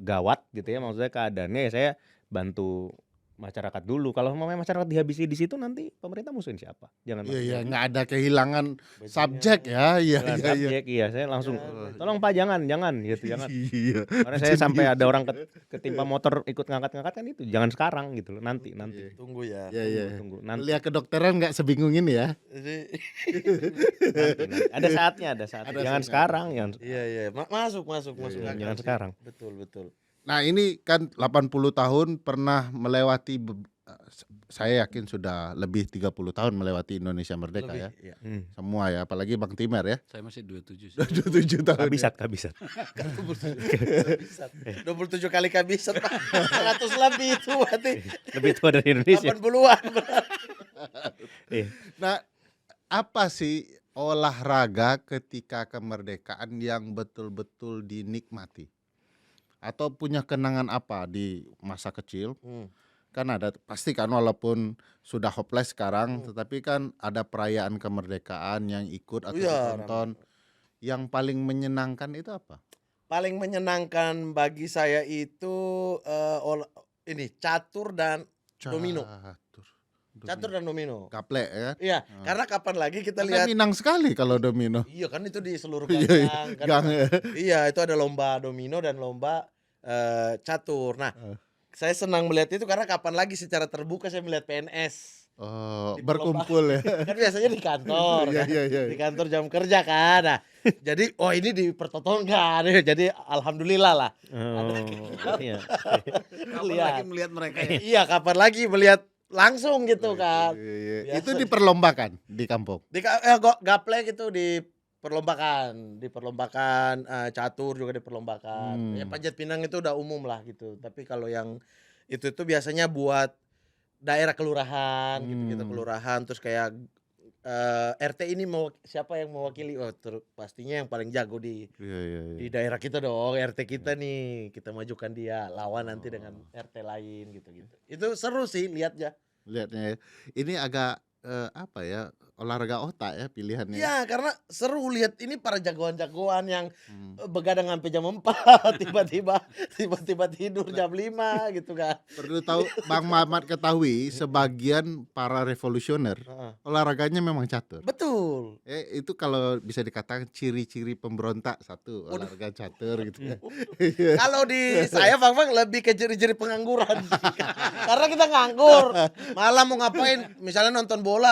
C: gawat gitu ya, maksudnya keadaannya ya saya bantu masyarakat dulu. Kalau mau masyarakat dihabisi di situ nanti pemerintah musuhin siapa? Jangan
A: Iya, nggak ada kehilangan
B: Bajunya.
A: subjek ya. Iya.
C: subjek, iya saya langsung tolong Pak jangan gitu jangan.
A: Iya.
C: Karena saya sampai ada orang ketimpa motor ikut ngangkat-ngangkat kan itu jangan sekarang gitu loh, nanti.
B: Tunggu ya.
A: Iya.
C: Tunggu nanti.
A: Kuliah kedokteran nggak sebingung ini ya.
B: Jadi,
C: Nanti. Ada saatnya.
A: Ada
C: Jangan
A: saatnya.
C: sekarang, jangan
B: iya. Masuk
C: jangan
B: akal sih.
C: sekarang.
B: Betul.
A: Nah ini kan 80 tahun pernah melewati, saya yakin sudah lebih 30 tahun melewati Indonesia merdeka
B: Lebih,
A: ya.
B: iya.
A: Semua ya, apalagi Bang Timer ya.
D: Saya masih 27 sih.
A: 27 tahun.
C: Kabisat.
B: 27 kali kabisat, Pak. 100 lebih itu berarti.
C: Lebih tua dari Indonesia.
B: 80-an.
C: Iya.
A: Nah, apa sih olahraga ketika kemerdekaan yang betul-betul dinikmati? Atau punya kenangan apa di masa kecil? Kan ada pasti kan, walaupun sudah hopeless sekarang, tetapi kan ada perayaan kemerdekaan yang ikut atau
B: Iya,
A: ditonton. Yang paling menyenangkan itu apa?
B: Paling menyenangkan bagi saya itu ini catur dan domino. Catur dan domino.
A: Gaplek ya.
B: Iya, karena kapan lagi kita
A: Karena
B: lihat.
A: Minang sekali kalau domino.
B: Iya kan itu di seluruh
A: Iya,
B: gang. Kan.
A: gang ya.
B: Iya, itu ada lomba domino dan lomba catur. Nah, saya senang melihat itu karena kapan lagi secara terbuka saya melihat PNS.
A: Oh,
B: Di
A: berkumpul ya.
B: Kan biasanya di kantor
A: Iya,
B: kan.
A: iya, iya.
B: Di kantor jam kerja kan. Nah, jadi ini dipertontonkan. Jadi alhamdulillah lah.
C: Oh, iya.
D: Kapan lagi melihat mereka ya?
B: Iya, kapan lagi melihat langsung gitu kan.
A: Iya. Itu diperlombakan di kampung.
B: Di gaplek itu diperlombakan catur juga diperlombakan. Ya panjat pinang itu udah umum lah gitu. Tapi kalau yang itu biasanya buat daerah kelurahan gitu kelurahan, terus kayak RT ini mau siapa yang mewakili, pastinya yang paling jago di
A: Iya.
B: daerah kita dong, RT kita nih, kita majukan dia lawan nanti dengan RT lain gitu. Itu seru sih lihatnya.
A: Lihatnya ya. Ini agak apa ya, olahraga otak ya pilihannya.
B: Iya, karena seru lihat ini para jagoan-jagoan yang begadang sampai jam 4, tiba-tiba tidur jam 5 gitu kan.
A: Perlu tahu, Bang Mamat ketahui sebagian para revolusioner olahraganya memang catur.
B: Betul.
A: Itu kalau bisa dikatakan ciri-ciri pemberontak, satu olahraga catur gitu ya.
B: Kalau di saya Bang lebih ke ciri-ciri pengangguran. Karena kita nganggur. Malam mau ngapain? Misalnya nonton bola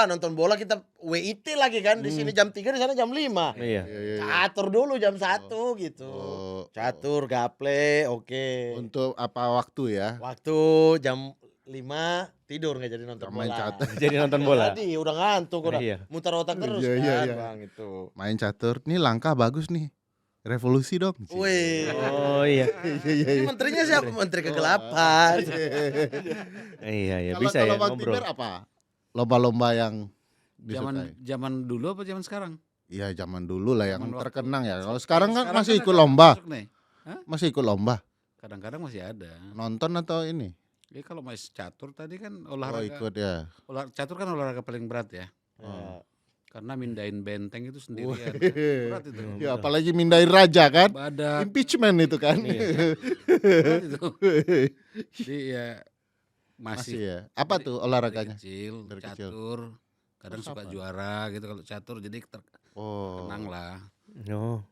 B: kita WIT lagi kan, di sini jam 3, di sana jam 5.
C: Iya.
B: Catur dulu jam 1 gitu. Catur, gaple, oke.
A: Untuk apa waktu ya?
B: Waktu jam 5 tidur nggak jadi nonton
A: Main
B: bola.
A: catur.
C: Jadi nonton bola.
B: Jadi udah ngantuk udah.
C: Iya.
B: Muter otak terus
A: Iya.
B: Bang itu.
A: Main catur. Nih langkah bagus nih. Revolusi dong.
B: Wih.
C: Oh iya.
B: Ini menterinya siapa? Menteri kegelapan.
C: Iya,
A: Kalau
C: bisa ya
A: Bang
C: ngobrol.
A: Timer apa? Lomba-lomba yang disukai?
D: Zaman dulu apa zaman sekarang?
A: Iya, zaman dulu lah yang
D: Zaman waktu-
A: terkenang ya. Kalau sekarang kan
D: Sekarang
A: masih
D: kan
A: ikut
D: ada
A: lomba.
D: masuk nih.
A: Masih ikut lomba.
D: Kadang-kadang masih ada.
A: Nonton atau ini?
D: Kalau main catur tadi kan
A: Oh,
D: olahraga.
A: ikut ya.
D: Catur kan olahraga paling berat ya.
B: Ya.
D: Karena mindahin benteng itu sendirian. Berat itu.
A: Ya, apalagi mindahin raja kan.
D: Badak
A: Impeachment itu kan.
D: berat itu. Jadi ya
A: Masih
D: masih
A: ya. Apa tuh olahraganya?
D: kecil,
A: Dari kecil.
D: catur. Kadang
A: Terus
D: suka
A: apa?
D: juara gitu kalau catur, jadi
A: Oh.
D: tenang lah.
C: Oh.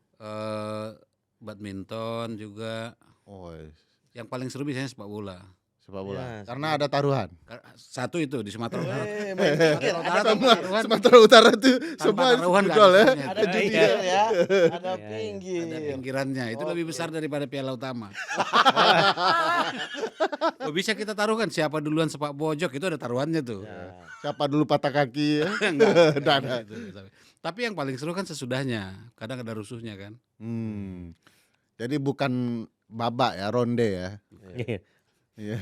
D: Badminton juga.
A: Oh,
D: Yang paling seru biasanya sepak bola.
A: sepak bola.
B: Ya,
A: Karena ada taruhan.
D: Satu itu di Sumatera Utara.
B: Main pinggir, ada
A: Semua
B: pinggir.
A: Sumatera Utara tuh
D: Tanpa
A: semua
D: taruhan nggak
A: budol
D: ada
A: ya.
D: semuanya.
B: Ada pinggir ya. Ada
C: Iya.
B: pinggir.
D: Ada pinggirannya, itu lebih besar daripada piala utama. Bisa kita taruhkan siapa duluan sepak pojok, itu ada taruhannya tuh.
B: Ya.
A: Siapa dulu patah kaki ya.
D: Enggak,
A: Dan
D: gitu. Tapi yang paling seru kan sesudahnya. Kadang ada rusuhnya kan.
A: Jadi bukan babak ya, ronde ya.
C: Iya.
A: Iya.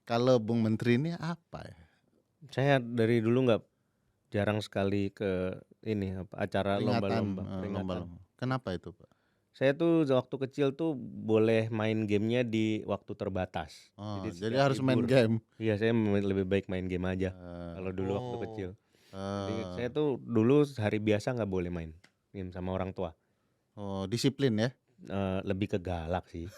A: Kalau Bung Menteri ini apa ya?
C: Saya dari dulu nggak jarang sekali ke ini acara lomba-lomba peringatan.
A: Lomba-lomba. Kenapa itu, Pak?
C: Saya tuh waktu kecil tuh boleh main gamenya di waktu terbatas.
A: Oh,
C: Jadi
A: jadi
C: setiap
A: harus main
C: libur.
A: game.
C: Iya, saya lebih baik main game aja kalau dulu waktu
B: Oh.
C: kecil. Jadi saya tuh dulu hari biasa nggak boleh main game sama orang tua.
A: Oh, disiplin ya.
C: Lebih ke galak sih.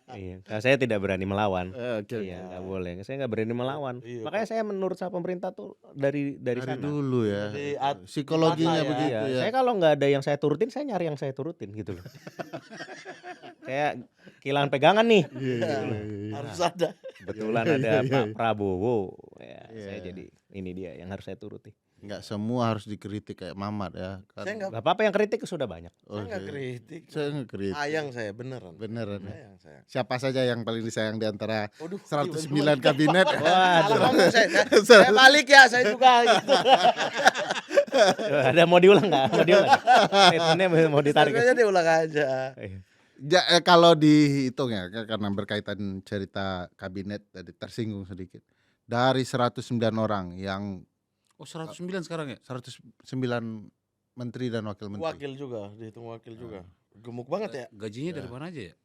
C: Iya, karena saya tidak berani melawan.
A: Oke.
C: Iya, nggak boleh. Saya nggak berani melawan.
B: Iya,
C: Makanya saya menurut sama pemerintah tuh dari
A: Dari
C: sana.
A: dulu ya.
B: Jadi
A: Psikologinya
B: dipatah ya.
A: begitu
C: Iya,
A: ya.
C: saya kalau nggak ada yang saya turutin, saya nyari yang saya turutin gitu loh. Kayak kehilangan pegangan nih.
A: Iya.
B: Harus ada.
C: Kebetulan ada Pak Prabowo, ya,
A: Iya.
C: saya jadi ini dia yang harus saya turuti.
A: Nggak semua harus dikritik kayak Mamat ya. Kan.
B: Saya nggak
C: Gak apa-apa yang kritik sudah banyak.
A: Oh,
B: saya nggak
A: iya.
B: kritik.
A: Saya ngekritik.
B: Sayang saya beneran.
A: Beneran ya.
B: Sayang saya.
A: Siapa saja yang paling disayang di antara
B: Waduh,
A: 109 kabinet?
B: Salah ngomong saya balik ya saya juga gitu.
C: Ada mau diulang nggak? Mau diulang? Statementnya mau ditarik.
B: Sebenarnya diulang aja.
A: Kalau dihitung ya, karena berkaitan cerita kabinet tadi tersinggung sedikit. Dari 109 orang yang
D: Oh 109 sekarang ya?
A: 109 menteri dan wakil menteri.
B: Wakil juga, dihitung wakil juga. Gemuk banget ya.
D: Gajinya dari mana aja ya?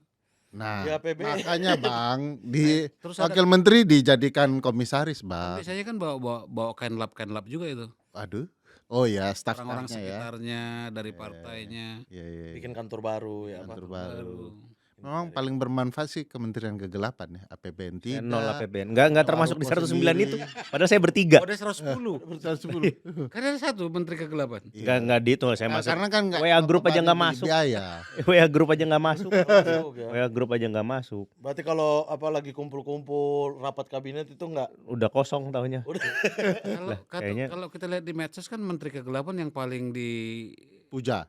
A: Nah,
B: Di APB.
A: makanya Bang, di
D: Terus ada,
A: wakil menteri dijadikan komisaris, Bang.
D: biasanya kan bawa kain lap juga itu.
A: Aduh. Oh ya,
D: Orang-orang
A: staf-stafnya ya.
D: sekitarnya dari partainya.
A: Iya, iya, iya.
B: Bikin kantor baru ya.
A: Kantor
B: Pak.
A: baru. Memang paling bermanfaat sih Kementerian Kegelapan ya, APBN
C: Saya
A: tidak.
C: nol APBN. Enggak termasuk di 109 itu. Padahal saya
D: Oh
C: bertiga.
D: ada 110.
A: 110.
D: Kan ada satu menteri kegelapan.
C: Enggak dihitung saya
A: Nah,
C: masuk.
A: karena kan nggak
C: WA grup aja nggak
A: bebani
C: masuk.
A: biaya.
C: WA grup aja nggak masuk.
B: Masuk ya.
C: WA grup aja nggak masuk.
B: Berarti kalau apa lagi kumpul-kumpul rapat kabinet itu enggak
C: Udah kosong tahunya. kayaknya-
D: Kalau kita lihat di medsos kan menteri kegelapan yang paling dipuja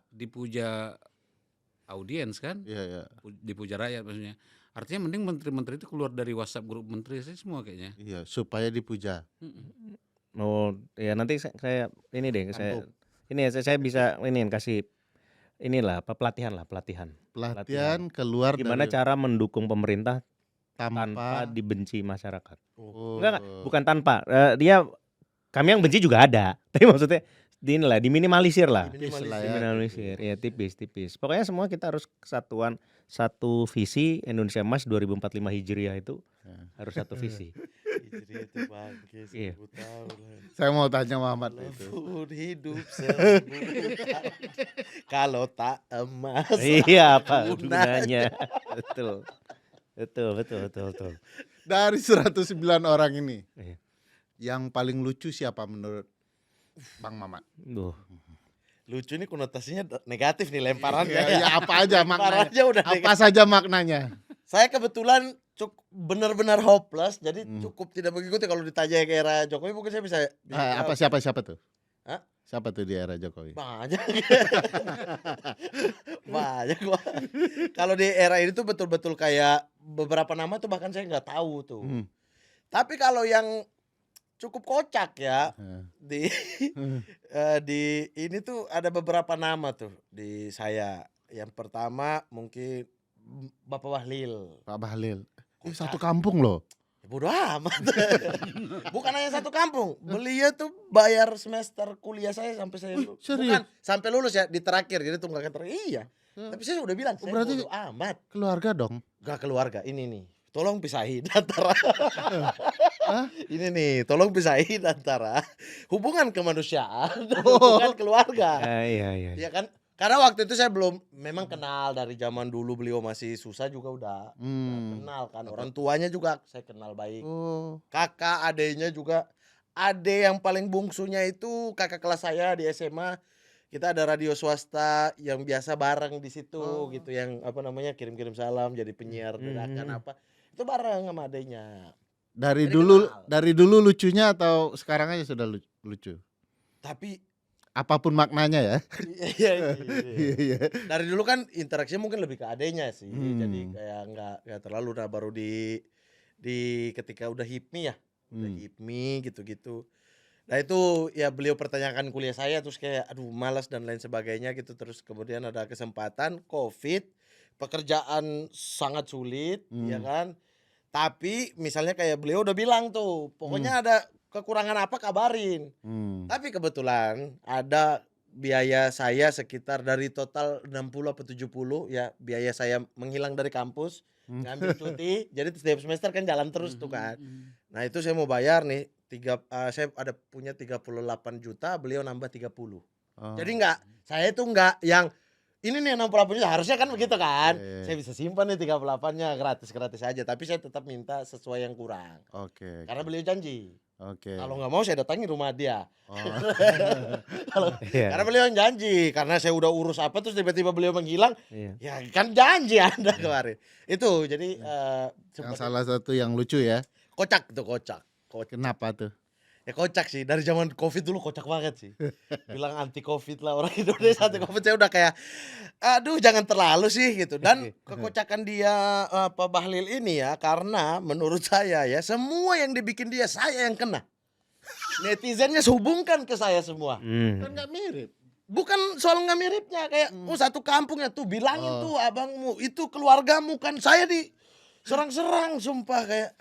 D: audiens kan,
A: Iya, iya.
D: dipuja rakyat maksudnya. Artinya mending menteri-menteri itu keluar dari WhatsApp grup menteri sih semua kayaknya.
A: Iya, supaya dipuja.
C: Oh, ya nanti saya ini deh
B: Antum.
C: saya bisa ini kasih inilah apa pelatihan.
A: Pelatihan keluar
C: Gimana
A: dari
C: cara mendukung pemerintah
A: tanpa
C: tanpa dibenci masyarakat.
A: Oh.
C: Enggak, bukan tanpa. Kami yang benci juga ada. Tapi maksudnya diminimalisir lah.
A: Tipis lah ya.
C: Diminimalisir, ya tipis. Pokoknya semua kita harus kesatuan, satu visi Indonesia Emas 2045 Hijriah itu harus satu visi.
B: Jadi itu bangke
C: Iya.
B: 1000 tahun.
A: Saya mau tanya Muhammad itu.
B: Lembut hidup 1000 tahun. Kalau tak emas.
C: Iya, apa
B: gunanya.
C: Betul.
A: Dari 109 orang ini,
C: Iya.
A: yang paling lucu siapa menurut Bang Mamat?
C: Duh.
B: Lucu ini konotasinya negatif nih lemparannya
A: Ya, ya, apa aja maknanya?
B: Lemparannya udah
A: Apa
B: negatif.
A: saja maknanya?
B: Saya kebetulan benar-benar hopeless, jadi cukup tidak mengikuti. Kalau ditanya ke era Jokowi mungkin saya bisa
A: Siapa tuh?
B: Hah?
A: Siapa tuh di era Jokowi?
B: banyak. Banyak Pak. Kalau di era ini tuh betul-betul kayak beberapa nama tuh bahkan saya nggak tahu tuh. Tapi kalau yang cukup kocak ya di di ini tuh ada beberapa nama tuh di saya. Yang pertama mungkin Bapak Bahlil.
A: Pak Bahlil.
B: Kocak.
A: Satu kampung loh.
B: Ya bodo amat. Bukan hanya satu kampung. Beliau tuh bayar semester kuliah saya sampai saya lulus.
A: serius?
B: Bukan sampai lulus ya di terakhir. Jadi tunggakan terakhir. Iya. Tapi saya udah bilang saya
A: Berarti-
B: bodo amat.
A: Keluarga dong.
B: Gak keluarga ini nih. Tolong pisahin antara ini nih, tolong pisahin antara hubungan kemanusiaan dan hubungan keluarga.
C: Iya.
B: Iya kan? Karena waktu itu saya belum memang kenal dari zaman dulu beliau masih susah juga udah kenal kan. Orang tuanya juga saya kenal baik.
A: Oh.
B: Kakak adeknya juga. Adek yang paling bungsunya itu kakak kelas saya di SMA. Kita ada radio swasta yang biasa bareng di situ gitu, yang apa namanya kirim-kirim salam jadi penyiar dadakan apa. Itu bareng sama adeknya.
A: Dari
B: Jadi
A: dulu
B: kenal.
A: dari dulu lucunya atau sekarang aja sudah lucu?
B: Tapi
A: Apapun maknanya ya.
B: iya.
A: Iya.
B: Dari dulu kan interaksi mungkin lebih ke adeknya sih. Jadi kayak nggak terlalu, nah baru di ketika udah HIPMI ya. Udah HIPMI gitu-gitu. Nah itu ya beliau pertanyakan kuliah saya, terus kayak aduh malas dan lain sebagainya gitu. Terus kemudian ada kesempatan COVID, pekerjaan sangat sulit ya kan. Tapi misalnya kayak beliau udah bilang tuh, pokoknya ada kekurangan apa kabarin. Tapi kebetulan ada biaya saya sekitar dari total 60 atau 70 ya, biaya saya menghilang dari kampus, ngambil cuti. Jadi setiap semester kan jalan terus tuh kan. Nah itu saya mau bayar nih saya ada punya 38 juta, beliau nambah 30. Jadi saya itu enggak yang ini nih 68 juta, harusnya kan begitu kan. Saya bisa simpan nih 38-nya gratis aja, tapi saya tetap minta sesuai yang kurang.
A: Oke.
B: Karena beliau janji.
A: Oke.
B: Kalau nggak mau saya datangi rumah dia.
A: Oh.
B: Karena beliau yang janji, karena saya udah urus apa terus tiba-tiba beliau menghilang.
C: Iya.
B: Ya kan janji Anda kemarin. Itu jadi
A: Yang salah satu yang lucu ya.
B: kocak tuh kocak.
A: Kenapa tuh?
B: Ya kocak sih, dari zaman Covid dulu kocak banget sih. Bilang anti Covid lah orang Indonesia anti Covid, saya udah kayak, aduh jangan terlalu sih gitu. Dan kekocakan dia Pak Bahlil ini ya, karena menurut saya ya semua yang dibikin dia saya yang kena. Netizennya sehubungkan ke saya semua.
A: Kan nggak mirip.
B: Bukan soal nggak miripnya, kayak satu kampung ya tuh bilangin tuh abangmu itu keluargamu, kan saya di serang-serang sumpah, kayak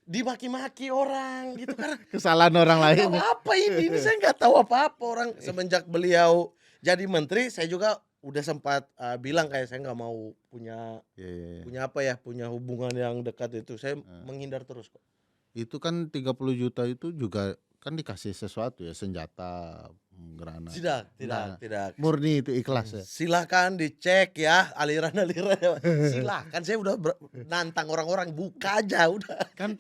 B: dimaki-maki orang gitu karena
A: Kesalahan orang lain.
B: tahu apa ini saya nggak tahu apa-apa orang. Semenjak beliau jadi menteri saya juga udah sempat bilang kayak saya nggak mau punya
A: Iya, iya, iya.
B: punya apa ya, punya hubungan yang dekat itu, saya menghindar terus kok.
A: Itu kan 30 juta itu juga kan dikasih sesuatu ya, senjata, granat.
B: Tidak.
A: Murni itu ikhlas ya.
B: Silahkan dicek ya aliran-aliran. Silahkan, saya udah nantang orang-orang, buka aja udah.
A: Kan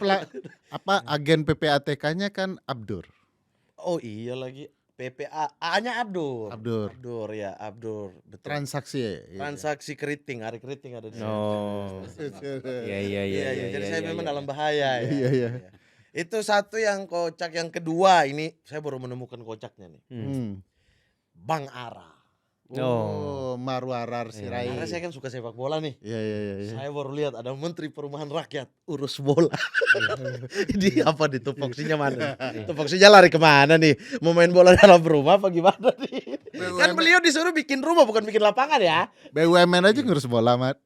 A: agen PPATK-nya kan Abdur.
B: Oh iya lagi, PPA A-nya Abdur.
A: Abdur.
B: Ya, Abdur. Betul.
A: Transaksi ya.
B: Transaksi keriting, hari keriting ada di sana.
C: Oh. Iya iya iya.
B: Iya, jadi saya memang
C: iya.
B: dalam bahaya ya.
A: Iya.
B: Itu satu yang kocak. Yang kedua ini saya baru menemukan kocaknya nih. Bang Ara.
A: Oh, Marwarar Sirait.
B: Karena saya kan suka sepak bola nih.
A: Iya.
B: Saya baru lihat ada Menteri Perumahan Rakyat urus bola. Ini apa nih tupoksinya mana? Tupoksinya lari kemana nih? Mau main bola dalam rumah apa gimana nih? Kan beliau disuruh bikin rumah bukan bikin lapangan ya.
A: BUMN aja ngurus bola, Mat.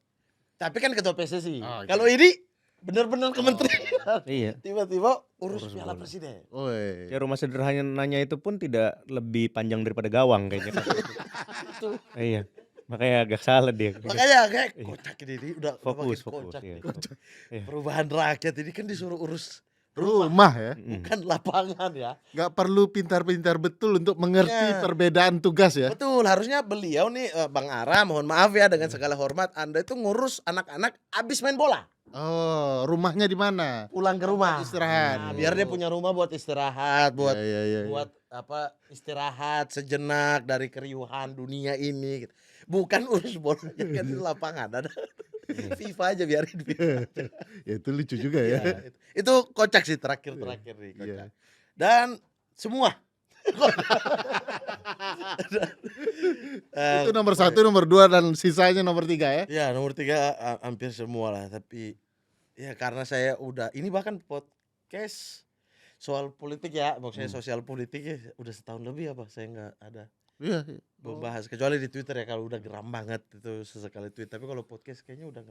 B: Tapi kan ketua PSSI.
A: Oh, oke.
B: Kalau ini benar-benar kementerian.
C: Iya.
B: Tiba-tiba urus Piala Presiden.
A: Woi.
C: Ya rumah sederhananya itu pun tidak lebih panjang daripada gawang kayaknya. Iya. Makanya agak salah dia.
B: Makanya kayak kocak ini udah
C: Fokus,
B: makin kocak
C: iya.
B: nih.
C: Iya.
B: Perubahan rakyat ini kan disuruh urus
A: Rumah ya.
B: bukan lapangan ya.
A: Nggak perlu pintar-pintar betul untuk mengerti
B: Iya.
A: perbedaan tugas ya.
B: Betul, harusnya beliau nih Bang Ara, mohon maaf ya dengan segala hormat, Anda itu ngurus anak-anak abis main bola.
A: Oh, rumahnya di mana?
B: Pulang ke rumah.
A: Istirahat.
B: Nah, biar dia punya rumah buat istirahat, buat
A: Iya.
B: buat apa? Istirahat sejenak dari keriuhan dunia ini gitu. Bukan urus bola kan di lapangan. Ada FIFA aja biarin FIFA.
A: Ya itu lucu juga ya.
B: Ya, itu kocak sih terakhir nih kocak.
A: Iya.
B: Dan semua
A: Itu nomor 1, nomor 2 dan sisanya nomor 3 ya.
B: ya nomor 3 hampir semua lah, tapi ya karena saya udah ini bahkan podcast soal politik ya, maksudnya sosial politik ya udah setahun lebih apa saya nggak ada
A: Iya.
B: membahas, kecuali di Twitter ya kalau udah geram banget itu sesekali tweet, tapi kalau podcast kayaknya udah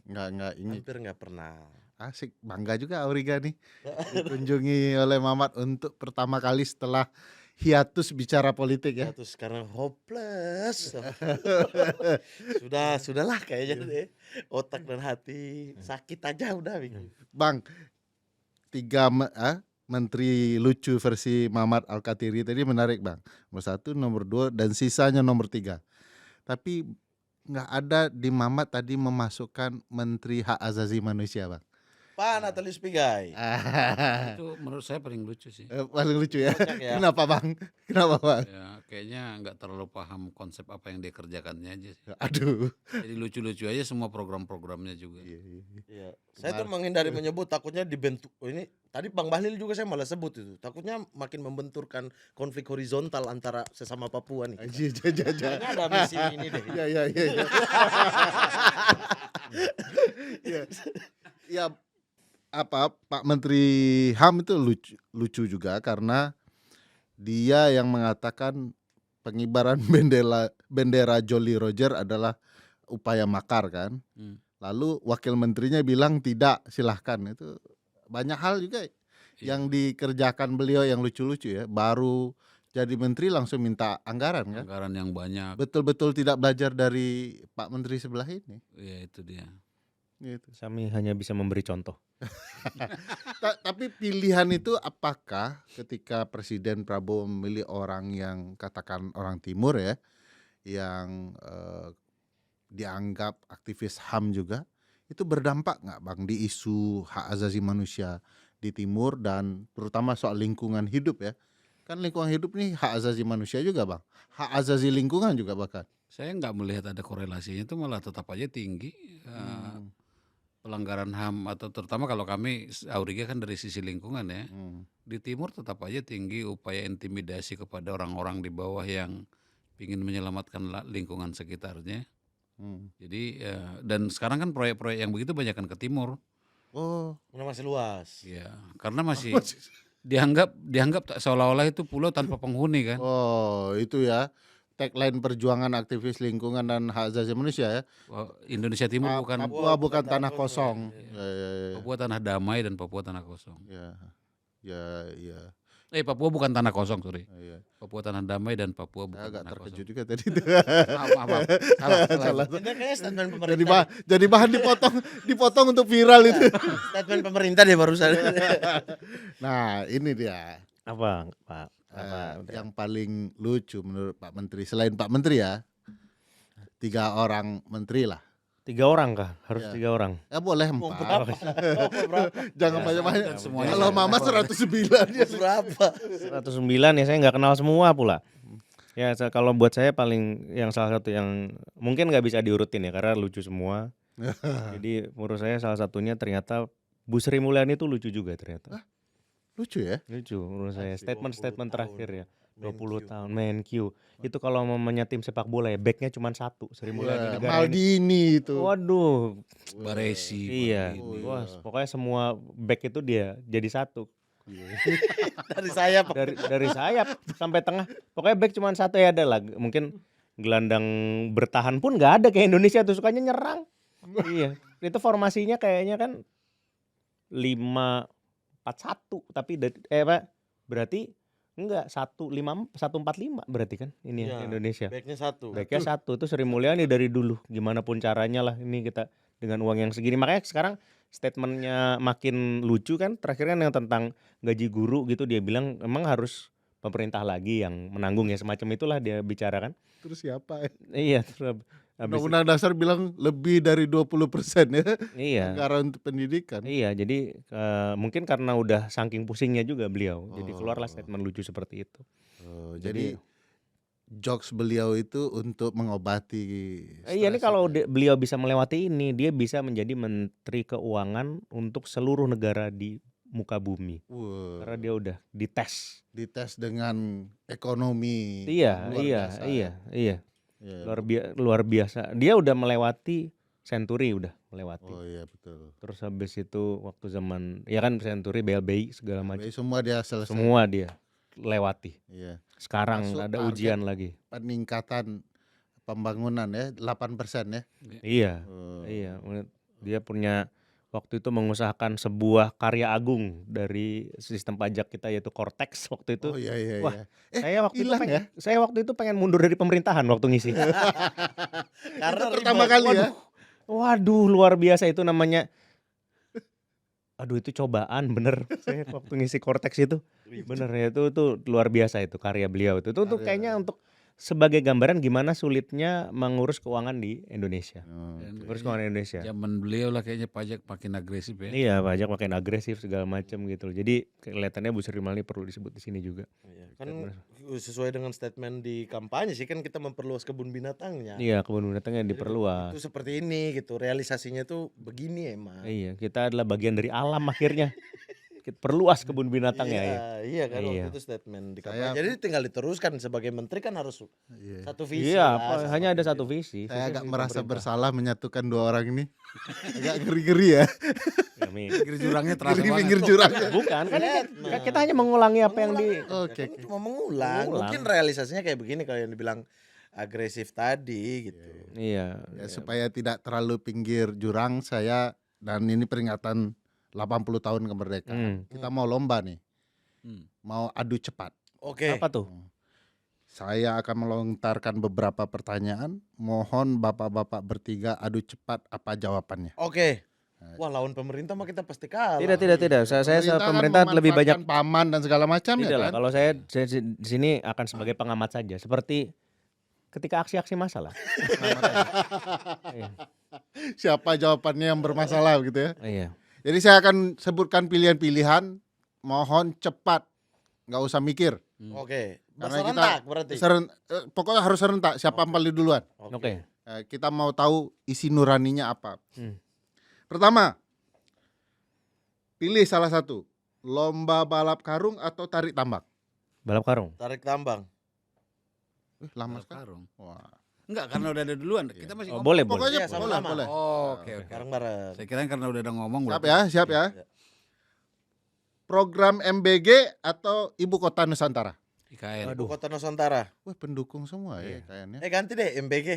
A: Nggak ini
B: hampir nggak pernah.
A: asik, bangga juga Auriga nih dikunjungi oleh Mamat untuk pertama kali setelah hiatus bicara politik ya.
B: Ya, terus sekarang hopeless. Sudahlah kayaknya deh. Otak dan hati sakit aja udah bikin.
A: Bang, 3 menteri lucu versi Mamat Al-Katiri tadi menarik Bang. Nomor 1, nomor 2 dan sisanya nomor 3. Tapi nggak ada di Mamat tadi memasukkan menteri hak asasi manusia Bang.
B: Pak Natalius Pigai.
D: Itu menurut saya paling lucu sih.
A: Paling lucu ya.
B: Kocak ya.
A: Kenapa Bang? Kenapa Bang?
D: Ya, kayaknya nggak terlalu paham konsep apa yang dia kerjakannya aja sih.
A: Aduh.
D: Jadi lucu-lucu aja semua program-programnya juga.
B: Iya. Saya tuh menghindari menyebut, takutnya dibentuk. Oh, ini tadi Bang Bahlil juga saya malah sebut itu. Takutnya makin membenturkan konflik horizontal antara sesama Papua nih. Kayaknya ada misi ini deh.
A: Ya. Ya apa Pak Menteri HAM itu lucu juga karena dia yang mengatakan pengibaran bendera Jolly Roger adalah upaya makar kan. Lalu wakil menterinya bilang tidak, silahkan. Itu banyak hal juga yang dikerjakan beliau yang lucu-lucu ya. Baru jadi menteri langsung minta anggaran kan.
D: Anggaran yang banyak.
A: Betul-betul tidak belajar dari Pak Menteri sebelah ini.
D: Ya itu dia.
A: Gitu.
C: Kami hanya bisa memberi contoh.
A: Tapi pilihan itu apakah ketika Presiden Prabowo memilih orang yang katakan orang timur ya, yang dianggap aktivis HAM juga, itu berdampak nggak Bang di isu hak asasi manusia di timur dan terutama soal lingkungan hidup ya? Kan lingkungan hidup nih hak asasi manusia juga Bang, hak asasi lingkungan juga bahkan.
D: Saya nggak melihat ada korelasinya, itu malah tetap aja tinggi. pelanggaran HAM atau terutama kalau kami Auriga kan dari sisi lingkungan ya.
A: Hmm.
D: Di timur tetap aja tinggi upaya intimidasi kepada orang-orang di bawah yang ingin menyelamatkan lingkungan sekitarnya.
A: Hmm.
D: Jadi dan sekarang kan proyek-proyek yang begitu banyak kan ke timur.
A: Oh,
B: Karena masih luas.
D: Ya, karena masih dianggap seolah-olah itu pulau tanpa penghuni kan.
A: oh itu ya tagline perjuangan aktivis lingkungan dan hak asasi manusia ya.
D: Wah, Indonesia Timur bukan
A: Papua bukan tanah
B: tanah
A: kosong.
B: kosong,
A: Ya, ya, ya,
D: Papua tanah damai dan Papua tanah kosong.
A: ya, ya, ya,
D: Papua bukan tanah kosong, sorry.
A: ya.
D: Papua tanah damai dan Papua
A: Saya
D: bukan
A: agak
D: tanah
A: terkejut
D: kosong.
A: juga tadi.
D: Maaf. Salah.
B: Ini kayaknya statement
A: Jadi
B: pemerintah.
A: jadi bahan dipotong untuk viral itu.
B: Statement pemerintah deh barusan.
A: Nah, ini dia.
C: Apa, Pak?
A: Yang paling lucu menurut Pak Menteri, selain Pak Menteri ya, 3 orang menteri lah.
C: 3 orang kah? Harus
A: Ya.
C: 3 orang.
A: Ya boleh
B: Mau
A: 4.
B: berapa? Mau berapa?
A: Jangan
D: Ya,
A: banyak-banyak.
D: dan semuanya
A: Kalau
D: sama.
A: Mama 109 ya.
B: Mau berapa?
C: 109 ya, saya nggak kenal semua pula. Ya kalau buat saya paling yang salah satu yang mungkin nggak bisa diurutin ya karena lucu semua. Jadi menurut saya salah satunya ternyata Bu Sri Mulyani itu lucu juga ternyata.
A: Lucu ya.
C: Lucu menurut saya.
B: Asik,
C: Statement
B: 20
C: terakhir ya.
B: tahun.
C: 20 tahun main Q. Itu kalau mamanya tim sepak bola ya backnya cuma 1. Sri Mulyani
A: Wah,
C: negara ini.
A: Maldini itu.
C: Waduh,
D: Baresi.
C: iya.
D: Maldini.
C: Wah, pokoknya semua back itu dia jadi 1.
B: Dari saya Pak.
C: Dari sayap sampai tengah. Pokoknya back cuma 1 ya ada lah. Mungkin gelandang bertahan pun nggak ada kayak Indonesia tuh sukanya nyerang. Iya. Itu formasinya kayaknya kan 5-4-1 tapi berarti enggak 1-5-1-4-5 berarti kan ini ya
B: Iya,
C: Indonesia.
B: Backnya 1.
C: Backnya 1 tuh Sri Mulyani dari dulu. Gimana pun caranya lah ini kita dengan uang yang segini. Makanya sekarang statementnya makin lucu kan. Terakhir kan yang tentang gaji guru gitu dia bilang emang harus pemerintah lagi yang menanggung ya semacam itulah dia bicarakan.
A: Terus siapa ya?
C: Iya, terus habis
A: Undang-undang dasar bilang lebih dari 20% ya
C: iya.
A: anggaran untuk pendidikan.
C: Iya, jadi mungkin karena udah saking pusingnya juga beliau. Jadi keluarlah
A: Oh.
C: statement lucu seperti itu.
A: Oh, jadi jokes beliau itu untuk mengobati
C: Iya nih
A: stres
C: kalau
A: itu ya?
C: beliau bisa melewati ini, dia bisa menjadi menteri keuangan untuk seluruh negara di muka bumi.
A: Wah,
C: Karena dia udah dites.
A: dites dengan ekonomi
C: Iya,
A: luar
C: iya,
A: biasa.
C: iya, iya.
A: Ya.
C: Luar biasa. Dia udah melewati Century udah melewati.
A: Oh iya betul.
C: Terus habis itu waktu zaman ya kan Century, BLBI segala macam.
A: Jadi semua dia selesai.
C: Semua dia lewati.
A: Iya.
C: Sekarang
A: Masuk
C: ada
A: target
C: ujian lagi.
A: Peningkatan pembangunan ya 8% ya.
C: Iya,
A: Oh.
C: iya. Dia punya waktu itu mengusahakan sebuah karya agung dari sistem pajak kita yaitu Cortex waktu itu.
A: Oh iya iya
C: Wah,
A: iya.
C: saya waktu itu pengen mundur dari pemerintahan waktu ngisi.
B: Karena
A: Itu pertama
B: ribet.
A: kali ya.
C: Waduh, luar biasa itu namanya. Aduh itu cobaan bener. Saya waktu ngisi Cortex itu bener ya itu luar biasa itu karya beliau itu. Itu
A: Karya.
C: kayaknya untuk sebagai gambaran gimana sulitnya mengurus keuangan di Indonesia.
A: Oh,
D: Dan
C: Mengurus keuangan Indonesia.
D: zaman beliau lah kayaknya pajak makin agresif ya.
C: Iya, pajak makin agresif segala macam gitu loh. Jadi kelihatannya Bu Sri Mulyani perlu disebut di sini juga.
B: Iya, kan sesuai dengan statement di kampanye sih kan kita memperluas kebun binatangnya.
C: Iya, kebun binatangnya
B: Jadi
C: diperluas.
B: Itu seperti ini gitu. Realisasinya tuh begini emang.
C: Iya, kita adalah bagian dari alam akhirnya. Kita perluas kebun binatangnya ya.
B: Iya kan
C: Iya.
B: waktu itu statement di
A: Saya-
B: kampanye. Jadi tinggal diteruskan sebagai menteri kan harus
A: Iya.
B: satu visi.
C: Iya,
B: lah,
C: hanya ada
B: seperti
C: satu
B: itu.
C: visi.
A: Saya agak
C: visi
A: merasa
C: pemerintah.
A: bersalah menyatukan 2 orang ini. Agak ngeri-ngeri ya.
C: Ya, Mi.
D: Pinggir jurangnya terasa
A: Di
D: banget.
A: pinggir jurang.
C: Bukan kan
B: Lihat,
C: kita hanya mengulangi apa yang di
A: Oke.
B: Kan cuma mengulang. Mungkin realisasinya kayak begini kalau yang dibilang agresif tadi gitu.
C: Iya.
A: Ya, supaya tidak terlalu pinggir jurang saya dan ini peringatan 80 tahun kemerdekaan. Kita mau lomba nih.
D: Hmm.
A: Mau adu cepat.
B: Oke.
C: Apa tuh?
A: Saya akan melontarkan beberapa pertanyaan. Mohon bapak-bapak bertiga adu cepat apa jawabannya.
B: Oke. Wah lawan pemerintah mah kita pasti kalah.
C: Tidak. Saya
A: kan
C: pemerintah lebih banyak.
A: memanfaatkan paman dan segala macam
C: Tidak
A: ya
C: lah.
A: kan.
C: Kalau saya di sini akan sebagai pengamat saja. Seperti ketika aksi-aksi massa lah. Pengamat aja. Iya.
A: Siapa jawabannya yang bermasalah gitu ya.
C: Iya.
A: Jadi saya akan sebutkan pilihan-pilihan. Mohon cepat. Nggak usah mikir.
B: Oke.
A: Karena
B: Berserentak berarti.
A: pokoknya harus serentak. Siapa yang paling duluan.
C: Oke.
A: Kita mau tahu isi nuraninya apa.
C: Hmm.
A: Pertama, pilih salah satu. Lomba balap karung atau tarik tambang?
C: Balap karung.
B: Tarik tambang.
A: Lama
D: Balap
A: sekali.
D: karung.
A: Wah.
D: Enggak, karena udah ada duluan. Kita masih
C: Oh,
D: ngomong.
C: boleh, boleh.
A: Pokoknya
B: Iya,
A: boleh,
B: sama-sama.
A: boleh.
D: Oh, oke.
B: Bareng-bareng.
D: Saya kira karena udah ada ngomong.
A: Siap
D: berarti-
A: ya, siap ya.
B: Iya.
A: Program MBG atau Ibu Kota Nusantara?
D: IKN.
B: Ibu Kota Nusantara.
A: Wah, pendukung semua
C: Iya.
A: ya kayaknya.
B: Ganti deh MBG.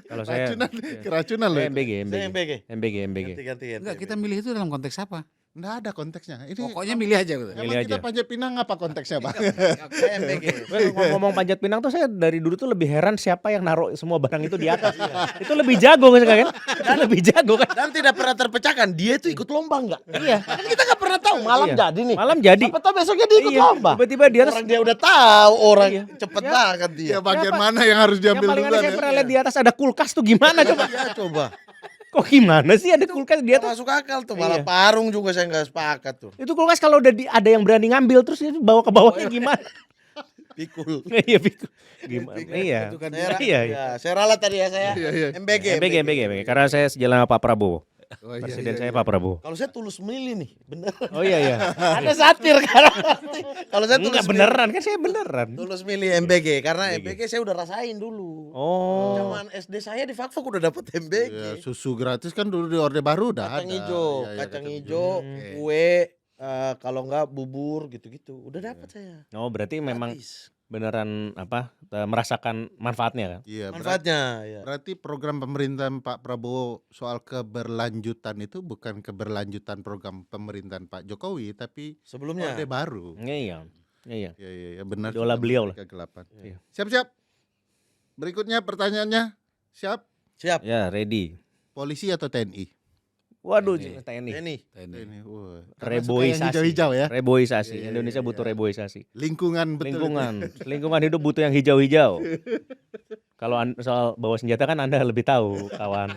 C: Kalau saya
A: Keracunan,
C: iya.
A: keracunan loh.
C: Saya
A: itu.
C: MBG,
B: Saya MBG.
C: MBG.
B: Ganti.
D: Enggak, kita milih itu dalam konteks apa?
A: Nggak ada konteksnya. Ini
D: Pokoknya milih aja gitu.
A: emang
C: milih
A: kita
C: aja.
A: Panjat Pinang apa konteksnya, Pak?
B: Saya MBG.
C: Ngomong Panjat Pinang tuh saya dari dulu tuh lebih heran siapa yang naruh semua barang itu di atas. Itu lebih jago kan? Itu lebih jago kan?
B: Dan tidak pernah terpecahkan. Dia itu ikut lomba enggak?
C: Iya.
B: Kan kita nggak pernah tahu. Malam
C: Iya.
B: jadi nih.
C: Malam jadi.
B: Siapa tahu besoknya dia ikut
C: Iya,
B: lomba.
C: tiba-tiba di atas.
B: Orang dia udah tahu orang
C: Iya.
B: cepet
C: Ya.
B: banget dia.
A: Ya bagian
C: Siapa?
A: mana yang harus
C: Yang
A: diambil
C: paling aneh
A: duluan
C: saya
A: ya?
C: pernah lihat di atas ada kulkas tuh gimana coba?
B: Ya coba.
C: Kok gimana sih ada kulkas di
B: Nggak
C: atas?
B: masuk akal tuh. Malah
C: Iya.
B: parung juga saya nggak sepakat tuh.
C: Itu kulkas kalau udah ada yang berani ngambil terus itu bawa ke bawahnya gimana?
B: Pikul.
C: Iya, pikul. Gimana? Iya.
D: Itu kan
B: Saya,
C: Iya,
B: ya, saya ralat tadi ya saya.
A: Iya, iya.
B: MBG.
C: MBG. Karena saya sejalan sama Pak Prabowo.
A: Oh, iya,
C: Presiden
A: iya,
C: saya
A: iya.
C: Pak Prabowo.
B: Kalau saya tulus milih nih, bener.
C: Oh iya.
B: Ada satir kan. Kalau saya tulus
C: Enggak beneran kan saya beneran.
B: Tulus milih MBG karena
C: MBG.
B: MBG saya udah rasain dulu.
C: Oh.
B: Zaman SD saya di Fakfak udah dapet MBG.
A: Iya, susu gratis kan dulu di Orde Baru udah
B: Kacang
A: ada.
B: hijau,
A: Iya, iya,
B: kacang hijau, kue, kalau enggak bubur gitu-gitu. Udah dapet saya.
C: Oh, berarti memang
B: Gratis.
C: beneran merasakan manfaatnya kan?
A: Iya,
B: Manfaatnya ya.
A: berarti program pemerintahan Pak Prabowo soal keberlanjutan itu bukan keberlanjutan program pemerintahan Pak Jokowi tapi
B: Sebelumnya.
A: Orde Baru.
C: Iya.
A: Iya, iya, benar.
C: Idola beliau lah.
A: Kegelapan.
C: Iya.
A: Siap-siap. Berikutnya pertanyaannya. Siap?
B: Siap.
C: Ya, ready.
A: Polisi atau TNI?
C: Waduh,
D: TNI.
C: TNI.
B: Ini.
A: TNI. Wah. Karena suka yang
C: Reboisasi.
A: hijau-hijau ya.
C: Reboisasi.
A: Iya, iya,
C: Indonesia
A: iya,
C: butuh
A: iya.
C: reboisasi.
A: Lingkungan betul.
C: Lingkungan hidup butuh yang hijau-hijau. Kalau soal bawa senjata kan Anda lebih tahu, kawan.